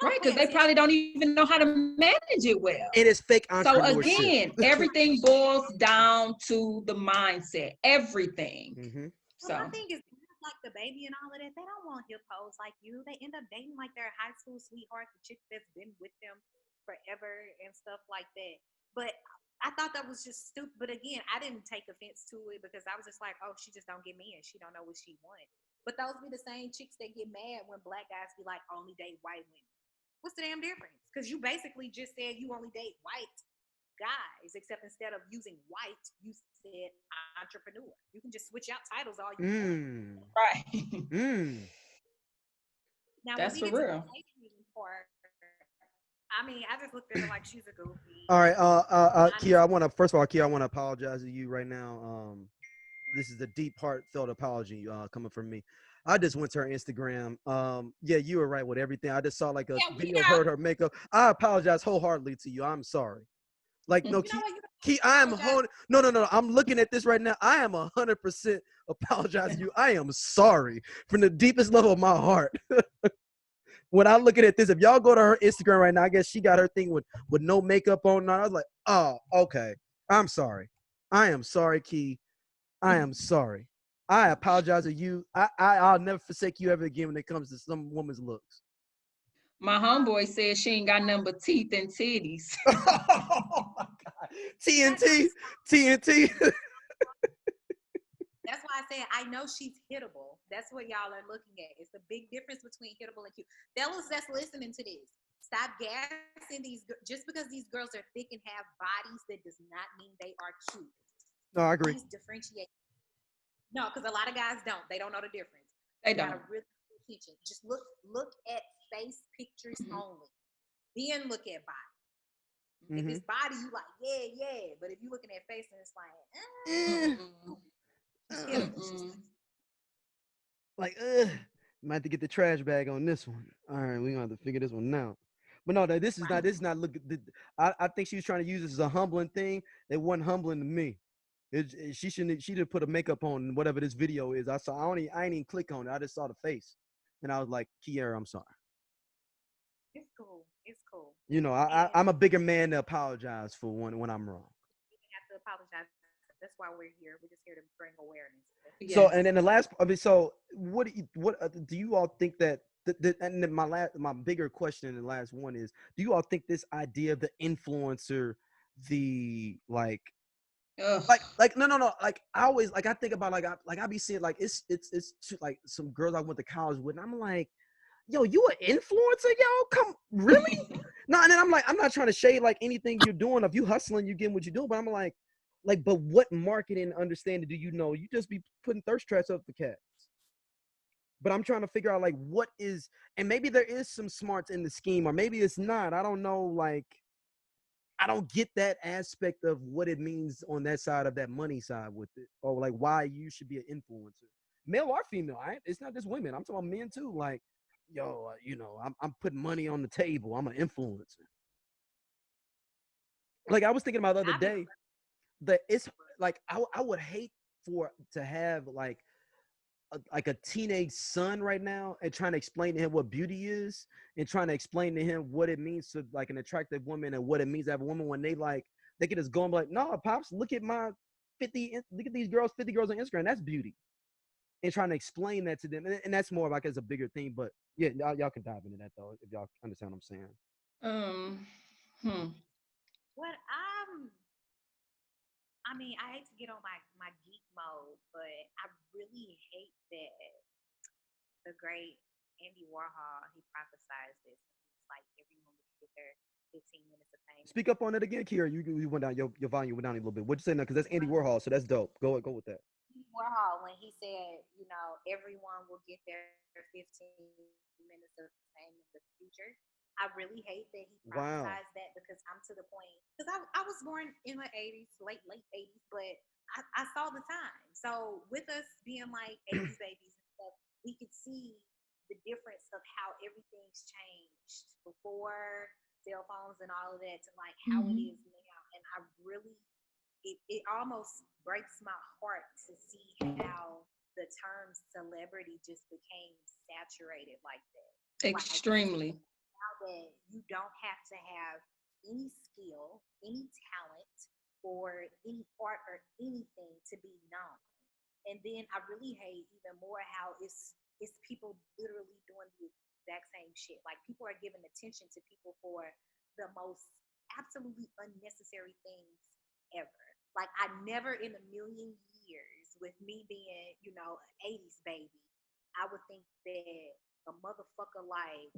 Right, because they probably don't even know how to manage it well. And it's fake So entrepreneurship. again, everything boils down to the mindset. Everything. So my thing is, like the baby and all of that, they don't want hip hoes like you. They end up dating like their high school sweetheart, the chick that's been with them forever and stuff like that. But I thought that was just stupid. But again, I didn't take offense to it because I was just like, oh, she just don't get me and she don't know what she wants. But those be the same chicks that get mad when black guys be like, only date white women. What's the damn difference? Because you basically just said you only date white guys, except instead of using white, you said entrepreneur. You can just switch out titles all you want. Right. Now, that's when we for get real. to the plagiarism part, I mean, I just looked at her like she's a goofy. All right, Kiara, first of all, Kiara, I want to apologize to you right now. This is a deep, heartfelt apology coming from me. I just went to her Instagram. Yeah, you were right with everything. I just saw like a video of her makeup. I apologize wholeheartedly to you. I'm sorry. Like, no, I am no. I'm looking at this right now. I am 100% apologizing to you. I am sorry from the deepest level of my heart. When I'm looking at this, if y'all go to her Instagram right now, I guess she got her thing with no makeup on. I was like, oh, okay. I'm sorry. I am sorry, Key. I am sorry. I apologize to you. I'll never forsake you ever again when it comes to some woman's looks. My homeboy said she ain't got nothing but teeth and titties. Oh my God. TNT. That's why I said I know she's hittable. That's what y'all are looking at. It's the big difference between hittable and cute. Fellas that's listening to this, stop gassing these. Just because these girls are thick and have bodies, that does not mean they are cute. No, I agree. Please differentiate. No, because a lot of guys don't. They don't know the difference. They You don't. gotta really pay attention. Just look at face pictures only. Then look at body. If it's body, you like, yeah. But if you looking at face and it's like, might have to get the trash bag on this one. All right, we're gonna have to figure this one out. But no, this is not look. I think she was trying to use this as a humbling thing. It wasn't humbling to me. She didn't put a makeup on whatever this video is. I ain't even click on it. I just saw the face, and I was like, Kiara, I'm sorry. It's cool. It's cool. You know, I'm a bigger man to apologize for when I'm wrong. You don't have to apologize. That's why we're here. We're just here to bring awareness. Yes. So, and then the last, I mean, so what do you all think that? And then my bigger question in the last one is: do you all think this idea of the influencer, the like no, like I always I think about I be seeing like it's like some girls I went to college with, and I'm like, yo, you an influencer, yo? Come, really? No, and then I'm like, I'm not trying to shade like anything you're doing. If you hustling, you getting what you do. But I'm like, but what marketing understanding do you know? You just be putting thirst traps up for cats. But I'm trying to figure out like what is, and maybe there is some smarts in the scheme, or maybe it's not. I don't know. Like, I don't get that aspect of what it means on that side of that money side with it, or like why you should be an influencer, male or female. It's not just women. I'm talking about men too. Like, yo, I'm putting money on the table. I'm an influencer. Like I was thinking about the other day, that it's like I would hate to have like a teenage son right now and trying to explain to him what beauty is and trying to explain to him what it means to like an attractive woman and what it means to have a woman when they can just go and be like, no, pops, look at these girls, 50 girls on Instagram. That's beauty. And trying to explain that to them. And that's more like as a bigger thing. But yeah, y'all can dive into that though, if y'all understand what I'm saying. What I mean, I hate to get on my geek mode, but I really hate that the great Andy Warhol, he prophesized this. It's like everyone would get their 15 minutes of fame. Speak up on it again, Kiara. You went down your volume went down a little bit. What'd you say now? Because that's Andy Warhol, so that's dope. Go with that. Warhol, when he said, you know, everyone will get their 15 minutes of fame in the future. I really hate that he Wow. prophesized that because I'm to the point because I was born in the 80s, late 80s, but I saw the time. So with us being like 80s babies and stuff, we could see the difference of how everything's changed before cell phones and all of that to like how it is now. And I really it almost breaks my heart to see how the term celebrity just became saturated like that. Extremely. Like, now that you don't have to have any skill, any talent, or any art or anything to be known. And then I really hate even more how it's people literally doing the exact same shit. Like people are giving attention to people for the most absolutely unnecessary things ever. Like I never in a million years, with me being, you know, an 80s baby, I would think that a motherfucker like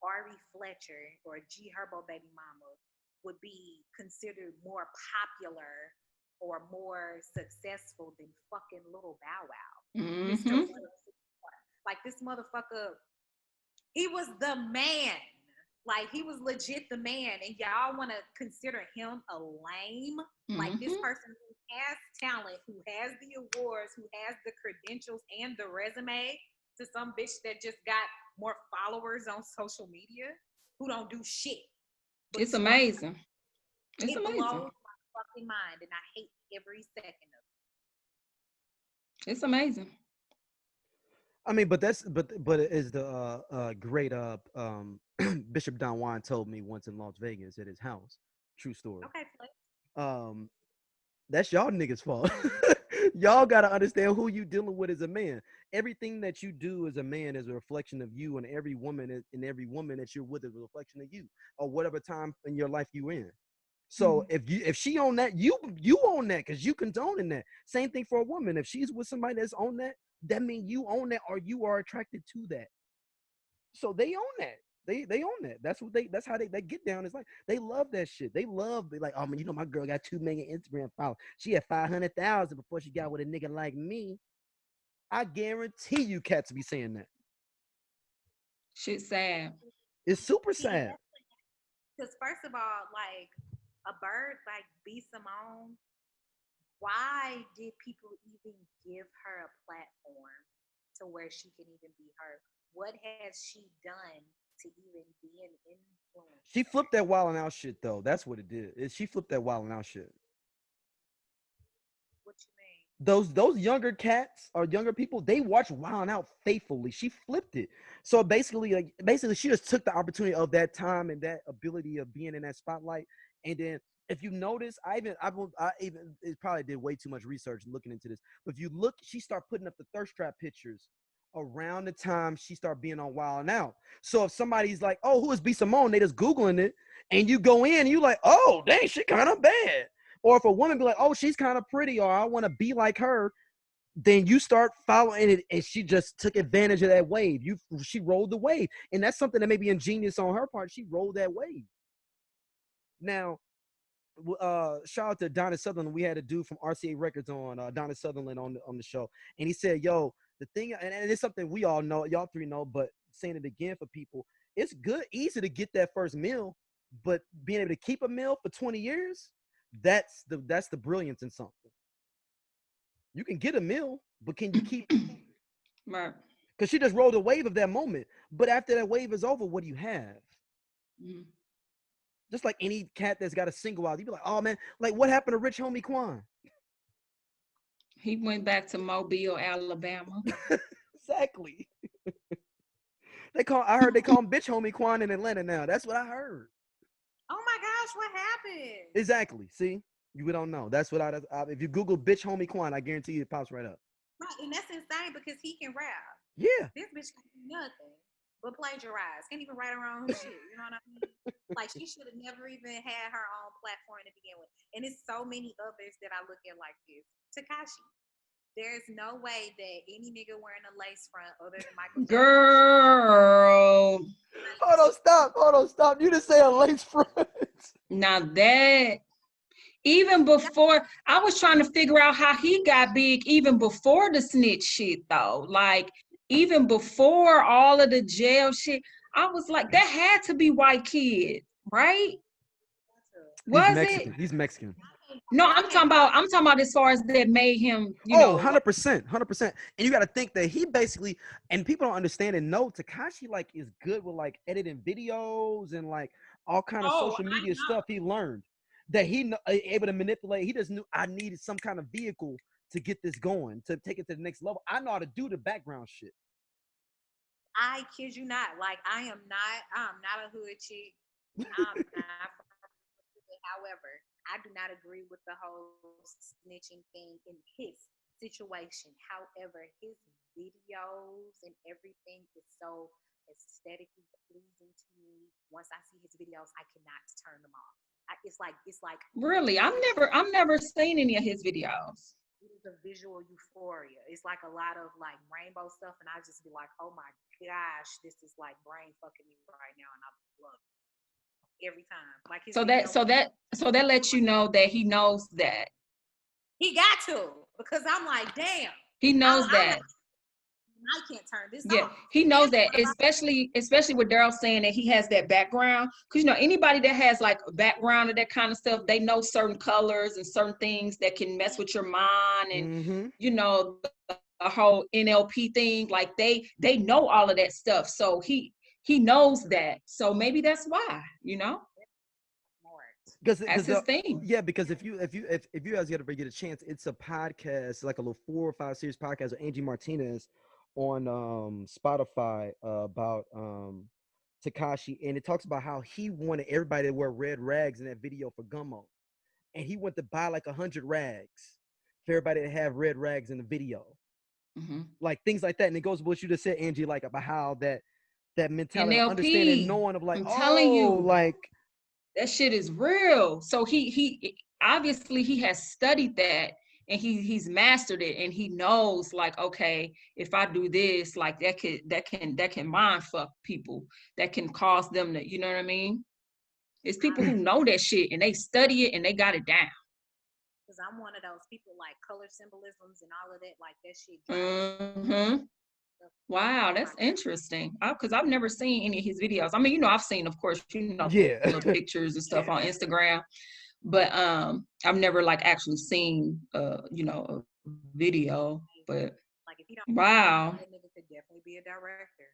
Ari Fletcher or G Herbo baby mama would be considered more popular or more successful than fucking Little Bow Wow. Mr. Like this motherfucker, he was the man. Like he was legit the man, and y'all want to consider him a lame? Like this person who has talent, who has the awards, who has the credentials and the resume, to some bitch that just got more followers on social media, who don't do shit. It's amazing. It blows my fucking mind, and I hate every second of it. It's amazing. I mean, but is the great Bishop Don Juan told me once in Las Vegas at his house. True story. Okay, play. Um, that's y'all niggas' fault. Y'all gotta understand who you dealing with as a man. Everything that you do as a man is a reflection of you, and every woman that you're with is a reflection of you, or whatever time in your life you in. So if she on that, you own that because you condoning that. Same thing for a woman. If she's with somebody that's on that, that means you own that or you are attracted to that. So they own that. They own that. That's how they get down. It's like they love that shit. They like, oh man, you know my girl got 2 million Instagram followers. She had 500,000 before she got with a nigga like me. I guarantee you cats be saying that. Shit's sad. It's super sad. Because first of all, like a bird like B. Simone, why did people even give her a platform to where she can even be heard? What has she done to even be an influence? She flipped that wild and out shit though. That's what it did. She flipped that wild and out shit. What you mean? Those younger cats or younger people, they watch Wild 'N Out faithfully. She flipped it. So basically she just took the opportunity of that time and that ability of being in that spotlight. And then if you notice, I even it probably did way too much research looking into this. But if you look, she started putting up the thirst trap pictures around the time she started being on Wild 'N Out. So if somebody's like, oh, who is B. Simone? They just Googling it, and you go in, and you like, oh, dang, she kind of bad. Or if a woman be like, oh, she's kind of pretty, or I want to be like her, then you start following it, and she just took advantage of that wave. She rolled the wave, and that's something that may be ingenious on her part. She rolled that wave. Now, shout out to Donna Sutherland. We had a dude from RCA Records on, Donna Sutherland on the show, and he said, yo, the thing, and it's something we all know, y'all three know, but saying it again for people, it's easy to get that first meal, but being able to keep a meal for 20 years, that's the brilliance in something. You can get a meal, but can you keep right? Because she just rolled a wave of that moment. But after that wave is over, what do you have? Just like any cat that's got a single out, you'd be like, oh man, like what happened to Rich Homie Quan? He went back to Mobile, Alabama. Exactly. I heard they call him Bitch Homie Quan in Atlanta now. That's what I heard. Oh my gosh, what happened? Exactly. See, you don't know. That's what if you Google Bitch Homie Quan, I guarantee you it pops right up. Right, and that's insane because he can rap. Yeah. This bitch can do nothing. but plagiarize. Can't even write her own shit. You know what I mean? Like, she should have never even had her own platform to begin with. And it's so many others that I look at like this. Tekashi. There's no way that any nigga wearing a lace front other than Michael Jackson. Girl. Hold on, stop. You just say a lace front. Now that, even before, I was trying to figure out how he got big even before the snitch shit though. Like, even before all of the jail shit, I was like, that had to be white kid, right? Was it? He's Mexican. No, I'm talking about as far as that made him, you know. 100%. And you got to think that he basically, and people don't understand and know, Tekashi like is good with like editing videos and like all kind of social media stuff. He learned that he able to manipulate. He just knew I needed some kind of vehicle to get this going, to take it to the next level. I know how to do the background shit. I kid you not. Like, I'm not a hood chick. I'm not. However, I do not agree with the whole snitching thing in his situation. However, his videos and everything is so aesthetically pleasing to me. Once I see his videos, I cannot turn them off. It's like really. I've never seen any of his videos. It is a visual euphoria. It's like a lot of like rainbow stuff, and I just be like, oh my gosh, this is like brain fucking me right now, and I love it. Every time, like his so that lets you know that he knows that he got to, because I'm like, damn, he knows that I can't turn this off. He knows that, especially with Daryl saying that he has that background, because you know anybody that has like a background of that kind of stuff, they know certain colors and certain things that can mess with your mind, and you know the whole NLP thing, like they know all of that stuff, so he knows that, so maybe that's why, you know, because that's his thing. Yeah, because if you guys get a chance, it's a podcast, like a little 4 or 5 series podcast with Angie Martinez on Spotify about Tekashi, and it talks about how he wanted everybody to wear red rags in that video for Gummo, and he went to buy like 100 rags for everybody to have red rags in the video, like things like that. And it goes with what you just said, Angie, like about how that mentality, NLP, understanding, knowing of like, I'm telling you, like that shit is real. So he obviously he has studied that, and he's mastered it, and he knows like, okay, if I do this, like that can mind fuck people, that can cause them to, you know what I mean? It's people who know that shit and they study it and they got it down. Because I'm one of those people like color symbolisms and all of that, like that shit. Wow, that's interesting. Because I've never seen any of his videos. I mean, you know, I've seen, of course, you know, pictures and stuff on Instagram, but I've never like actually seen you know, a video. But like, if you don't, wow, that nigga could definitely be a director.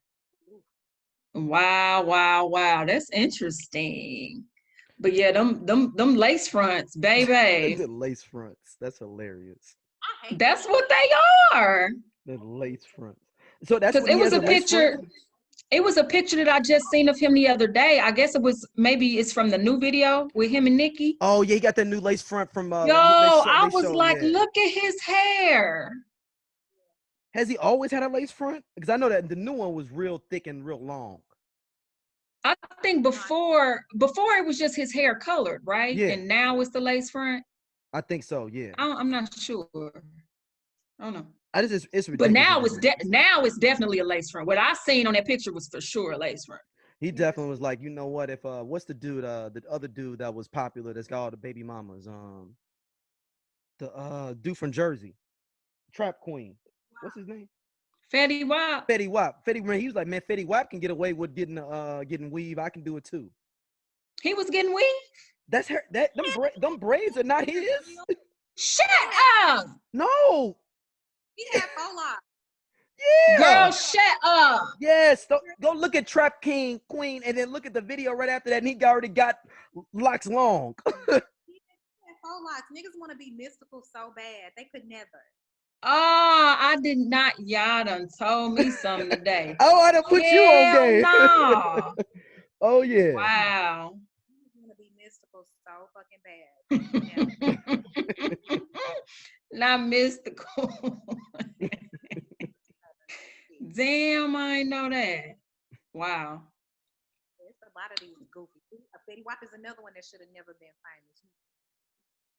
Wow, that's interesting. But yeah, them lace fronts, baby. The lace fronts, that's hilarious. That's what they are. The lace fronts. So that's because it was a picture. It was a picture that I just seen of him the other day. I guess maybe it's from the new video with him and Nikki. Oh yeah, he got that new lace front from. I was like, look at his hair. Has he always had a lace front? Because I know that the new one was real thick and real long. I think before it was just his hair colored, right? Yeah. And now it's the lace front. I think so. Yeah. I'm not sure. I don't know. It's ridiculous. But now it's definitely a lace front. What I seen on that picture was for sure a lace front. He definitely was like, you know what? If what's the dude? The other dude that was popular that's got all the baby mamas. The dude from Jersey, Trap Queen. What's his name? Fetty Wap. He was like, man, Fetty Wap can get away with getting weave. I can do it too. He was getting weave. That's her. Them braids are not his. Shut up. No. He had faux locks. Yeah. Girl, shut up. Yes. Go look at Trap King Queen, and then look at the video right after that, and he already got locks long. He had faux locks. Niggas want to be mystical so bad. They could never. Oh, I did not. Y'all done told me something today. Oh, I done put you on game. No. Oh, yeah. Wow. Niggas want to be mystical so fucking bad. Not mystical. Damn, I ain't know that. Wow. It's a lot of these goofy. A Fetty Wap is another one that should have never been famous.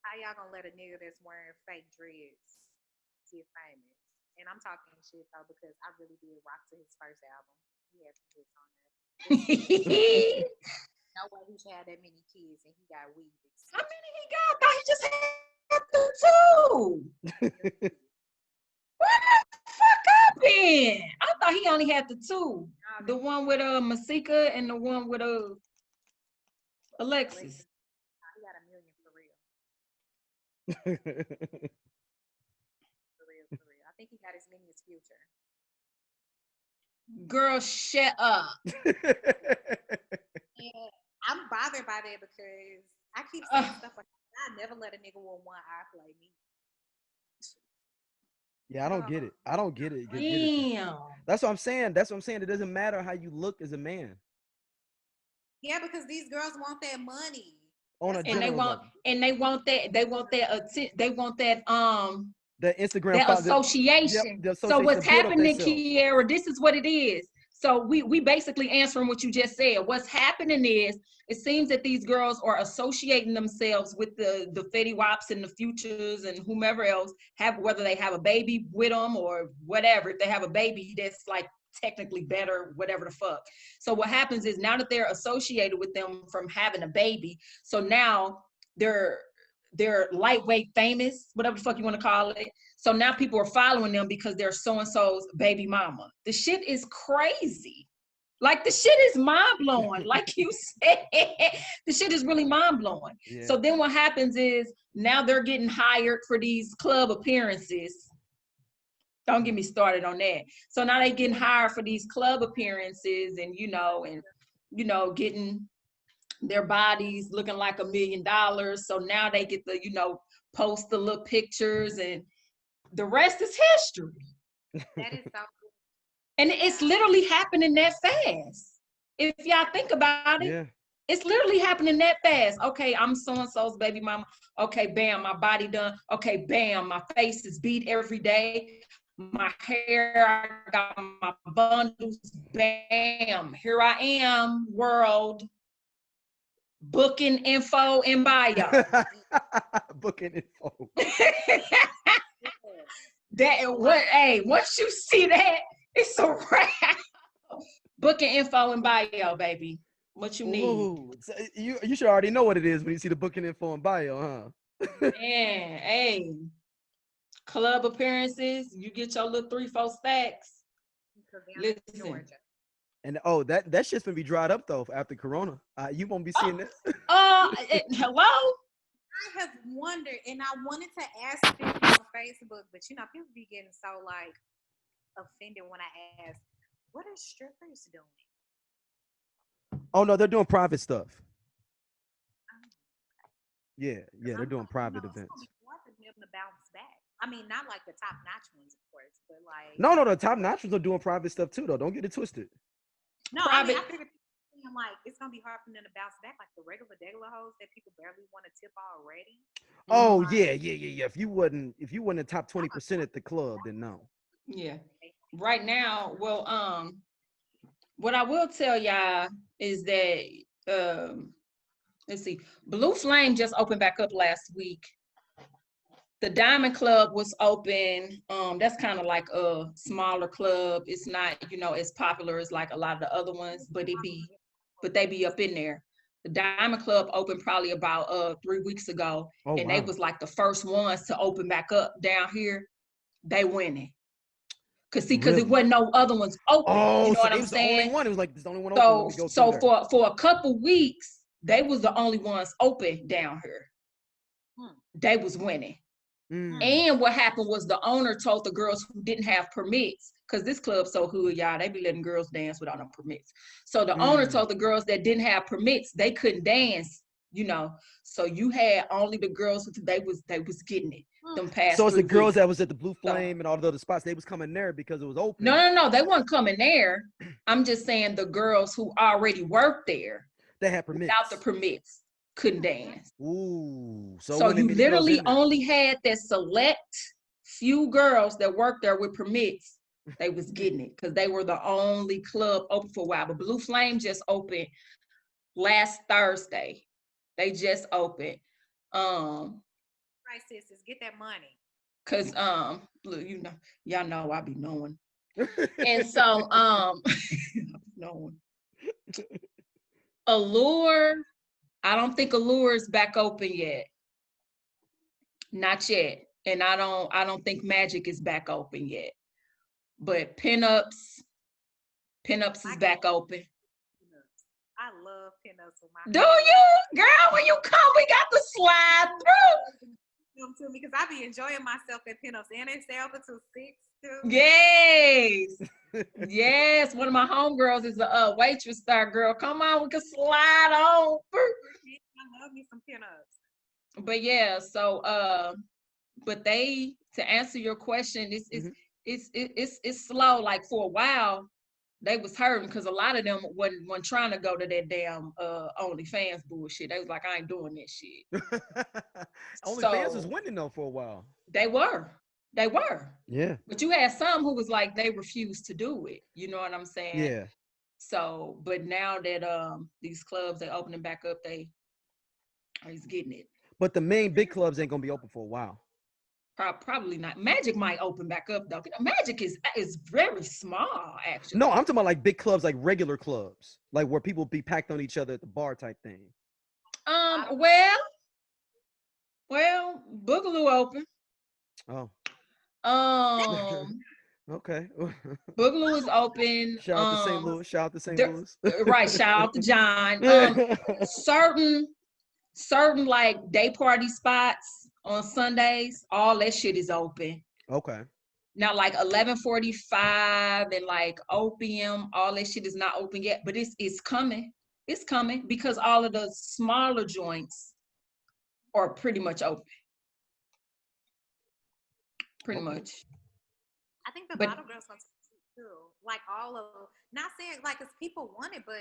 How y'all gonna let a nigga that's wearing fake dreads get famous? And I'm talking shit though because I really did rock to his first album. He had some hits on there. No way he had that many kids and he got weed. How many he got? I thought he just had the two. Where the fuck I been? I thought he only had the two. The one with Masika and the one with Alexis. He got a million for real. For real. I think he got as many as Future. Girl, shut up. And I'm bothered by that because I keep saying stuff like I never let a nigga with one eye play me. Yeah, I don't get it. I don't get it. Damn. That's what I'm saying. It doesn't matter how you look as a man. Yeah, because these girls want that money. And they want that the Instagram, that association. the So what's happening, themselves. Kiara, this is what it is. So we basically answering what you just said. What's happening is it seems that these girls are associating themselves with the Fetty Waps and the Futures and whomever else, whether they have a baby with them or whatever. If they have a baby that's like technically better, whatever the fuck. So what happens is now that they're associated with them from having a baby, so now they're lightweight famous, whatever the fuck you want to call it. So now people are following them because they're so-and-so's baby mama. The shit is crazy. Like the shit is mind-blowing. Like you said, the shit is really mind-blowing. Yeah. So then what happens is now they're getting hired for these club appearances. Don't get me started on that. So now they getting hired for these club appearances and getting their bodies looking like $1 million. So now they get to, post the little pictures and the rest is history. That is so cool. And it's literally happening that fast. If y'all think about it, yeah. It's literally happening that fast. Okay, I'm so-and-so's baby mama. Okay, bam, my body done. Okay, bam, my face is beat every day. My hair, I got my bundles. Bam, here I am, world. Booking info in bio. Booking info. Once you see that, it's a wrap. Booking info in bio, baby. What you need. Ooh, so you should already know what it is when you see the booking info in bio, huh? Man, hey. Club appearances, you get your little 3-4 stacks. Listen. And that shit's gonna be dried up though after Corona. You won't be seeing this. Hello. I have wondered, and I wanted to ask people on Facebook, but people be getting so like offended when I ask, "What are strippers doing?" Oh no, they're doing private stuff. Yeah, they're doing private events. It's hard for them to bounce back. I mean, not like the top-notch ones, of course, but like no, the top-notch ones are doing private stuff too, though. Don't get it twisted. No, private. I figured like it's gonna be hard for them to bounce back, like the regular hoes that people barely want to tip already. Oh yeah. If you wasn't the top 20% at the club, then no. Yeah. Right now, well, what I will tell y'all is that let's see, Blue Flame just opened back up last week. The Diamond Club was open. That's kind of like a smaller club. It's not, as popular as like a lot of the other ones, but they be up in there. The Diamond Club opened probably about 3 weeks ago, and wow. They was like the first ones to open back up down here. They winning. Cause it wasn't no other ones open. Oh, you know so what I'm saying? The only one. It was like there's only one open. So for a couple weeks, they was the only ones open down here. They was winning. And what happened was the owner told the girls who didn't have permits, because this club's so hood, y'all, they be letting girls dance without no permits. So the owner told the girls that didn't have permits, they couldn't dance, So you had only the girls they was getting it. Them past. So it's the girls that was at the Blue Flame and all the other spots, they was coming there because it was open. No, they weren't coming there. I'm just saying the girls who already worked there, they had permits. Without the permits, couldn't dance. Ooh. So you literally only had that select few girls that worked there with permits They was getting it because they were the only club open for a while. But Blue Flame just opened last Thursday. They just opened. Right, sisters, get that money. Cause look, you know, y'all know I be knowing. And so knowing. Allure, I don't think Allure is back open yet. Not yet. And I don't think Magic is back open yet. But Pinups is back open. I love Pinups with my Do you? Girl, when you come, we got to slide through. Them to me because I be enjoying myself at Pinups and they stay open till 6 too. Yes. Yes. One of my homegirls is a waitress star girl. Come on, we can slide on. I love me some Pinups. But yeah, so but to answer your question, it's slow. Like for a while, they was hurting because a lot of them wasn't trying to go to that damn OnlyFans bullshit. They was like, I ain't doing that shit. OnlyFans was winning though for a while. They were. Yeah. But you had some who was like they refused to do it. You know what I'm saying? Yeah. So, but now that these clubs are opening back up, they are getting it. But the main big clubs ain't gonna be open for a while. Probably not. Magic might open back up though. Magic is very small, actually. No, I'm talking about like big clubs, like regular clubs, like where people be packed on each other at the bar type thing. Well, Boogaloo open. Oh. Okay. Boogaloo is open. Shout out to St. Louis. Shout out to St. Louis. Right. Shout out to John. Certain like day party spots on Sundays, all that shit is open. Okay. Now, like 11:45 and like Opium, all that shit is not open yet, but it's coming. It's coming because all of the smaller joints are pretty much open. Pretty much. I think the bottle girls want to too. Like all of, not saying like it's people want it, but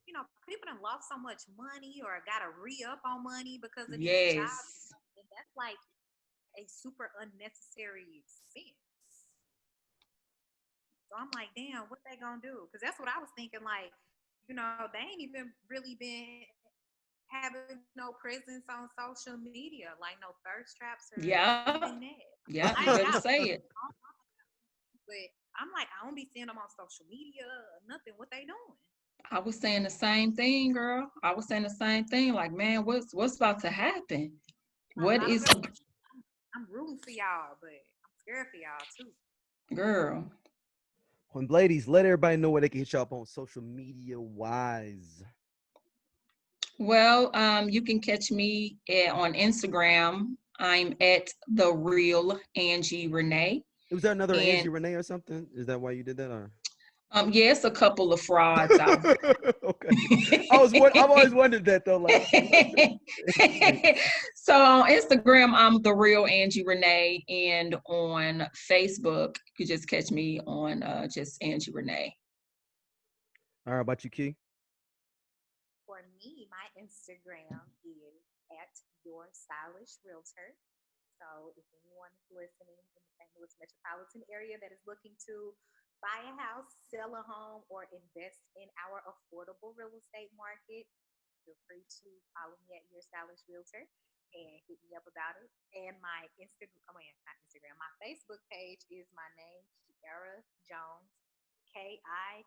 you know, people done lost so much money or got to re-up on money because of these jobs. And that's like a super unnecessary expense. So I'm like, damn, what they gonna do? Because that's what I was thinking. Like, you know, they ain't even really been having no presence on social media, like no thirst traps or anything that. Yeah, you better say it. But I'm like, I don't be seeing them on social media or nothing. What they doing? I was saying the same thing, girl. I was saying the same thing. Like, man, what's about to happen? What is? I'm rooting for y'all, but I'm scared for y'all too. Girl. When ladies, let everybody know where they can hit you up on social media wise. Well, you can catch me on Instagram. I'm at the real Angie Renee. Was there another Angie Renee or something? Is that why you did that? Or? Yes, a couple of frauds out there. Okay. I've always wondered that though. Like. So on Instagram, I'm the real Angie Renee, and on Facebook, you just catch me on just Angie Renee. All right, about you, Key? For me, my Instagram is at Your Stylish Realtor. So if anyone is listening in the St. Louis metropolitan area that is looking to buy a house, sell a home, or invest in our affordable real estate market, feel free to follow me at Your Stylish Realtor and hit me up about it. And my my Facebook page is my name, Kiara Jones, Kiara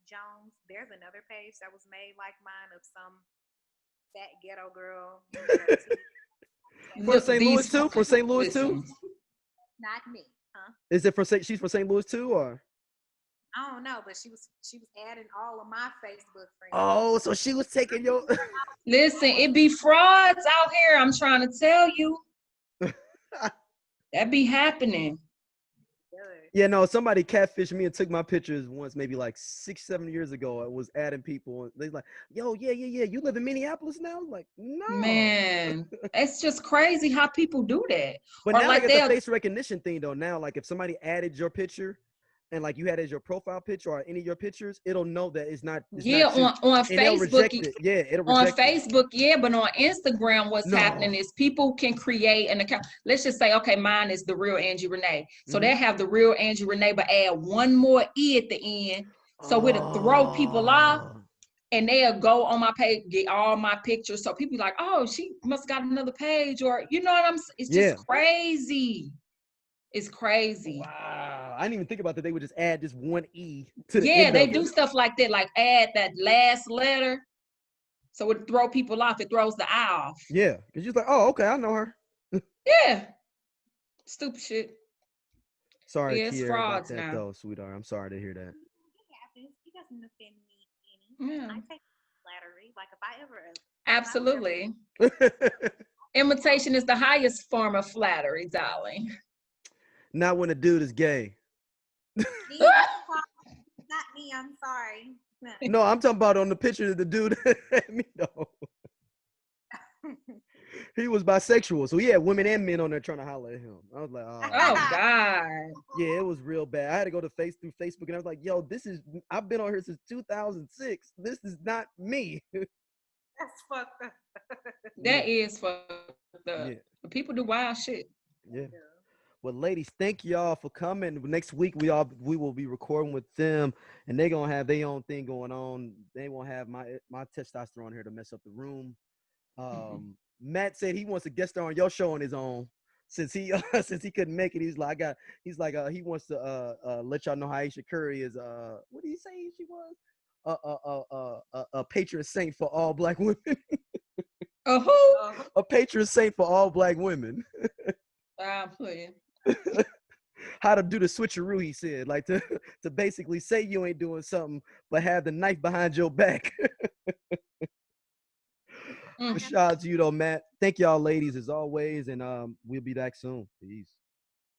Jones. There's another page that was made like mine of some fat ghetto girl. For St. Louis too? For St. Louis too? Not me, huh? Is it she's from St. Louis too, or? I don't know, but she was adding all of my Facebook friends. Oh, so she was taking your. Listen, it be frauds out here. I'm trying to tell you. That be happening. Yeah, no, somebody catfished me and took my pictures once, maybe like 6-7 years ago. I was adding people. They like, yo, yeah. You live in Minneapolis now? I'm like, no. Man, it's just crazy how people do that. But or now like I got the face recognition thing though. Now, like if somebody added your picture, and like you had as your profile picture or any of your pictures, it'll know that it's not you. On And they'll Facebook, reject it. Yeah, it'll on reject it. Facebook, yeah, but on Instagram, what's happening No. is people can create an account. Let's just say, okay, mine is the real Angie Renee. So they Mhm. have the real Angie Renee, but add one more E at the end. So it'll throw people off, Oh. and they'll go on my page, get all my pictures. So people like, oh, she must got another page, or you know what I'm saying? It's just Yeah. crazy. It's crazy. Wow. I didn't even think about that. They would just add just one E to the Yeah, end they of do it. stuff like that, like add that last letter. So it throw people off. It throws the I off. Yeah. Because you're like, oh, okay, I know her. Yeah. Stupid shit. Sorry, Yeah, it's Kiara, about frauds that now. though, sweetheart. I'm sorry to hear that. It happens. It doesn't offend me any. Yeah. I take flattery. Like if I ever Absolutely. Imitation is the highest form of flattery, darling. Not when a dude is gay. not me, I'm sorry. No, I'm talking about on the picture of the dude. Me though. He was bisexual, so he had women and men on there trying to holler at him. I was like, oh, God. yeah, it was real bad. I had to go to through Facebook, and I was like, yo, I've been on here since 2006. This is not me. That's fucked up. That is fucked up. Yeah. People do wild shit. Yeah. Well, ladies, thank y'all for coming. Next week we will be recording with them, and they're gonna have their own thing going on. They won't have my testosterone here to mess up the room. Matt said he wants to guest star on your show on his own since he since he couldn't make it. He wants to let y'all know how Ayesha Curry is what did he say she was? A patron saint for all Black women. A who? A patron saint for all Black women. I'm playing. How to do the switcheroo, he said, like to basically say you ain't doing something, but have the knife behind your back. Shout out to you though, Matt. Thank y'all ladies as always, and we'll be back soon. Peace.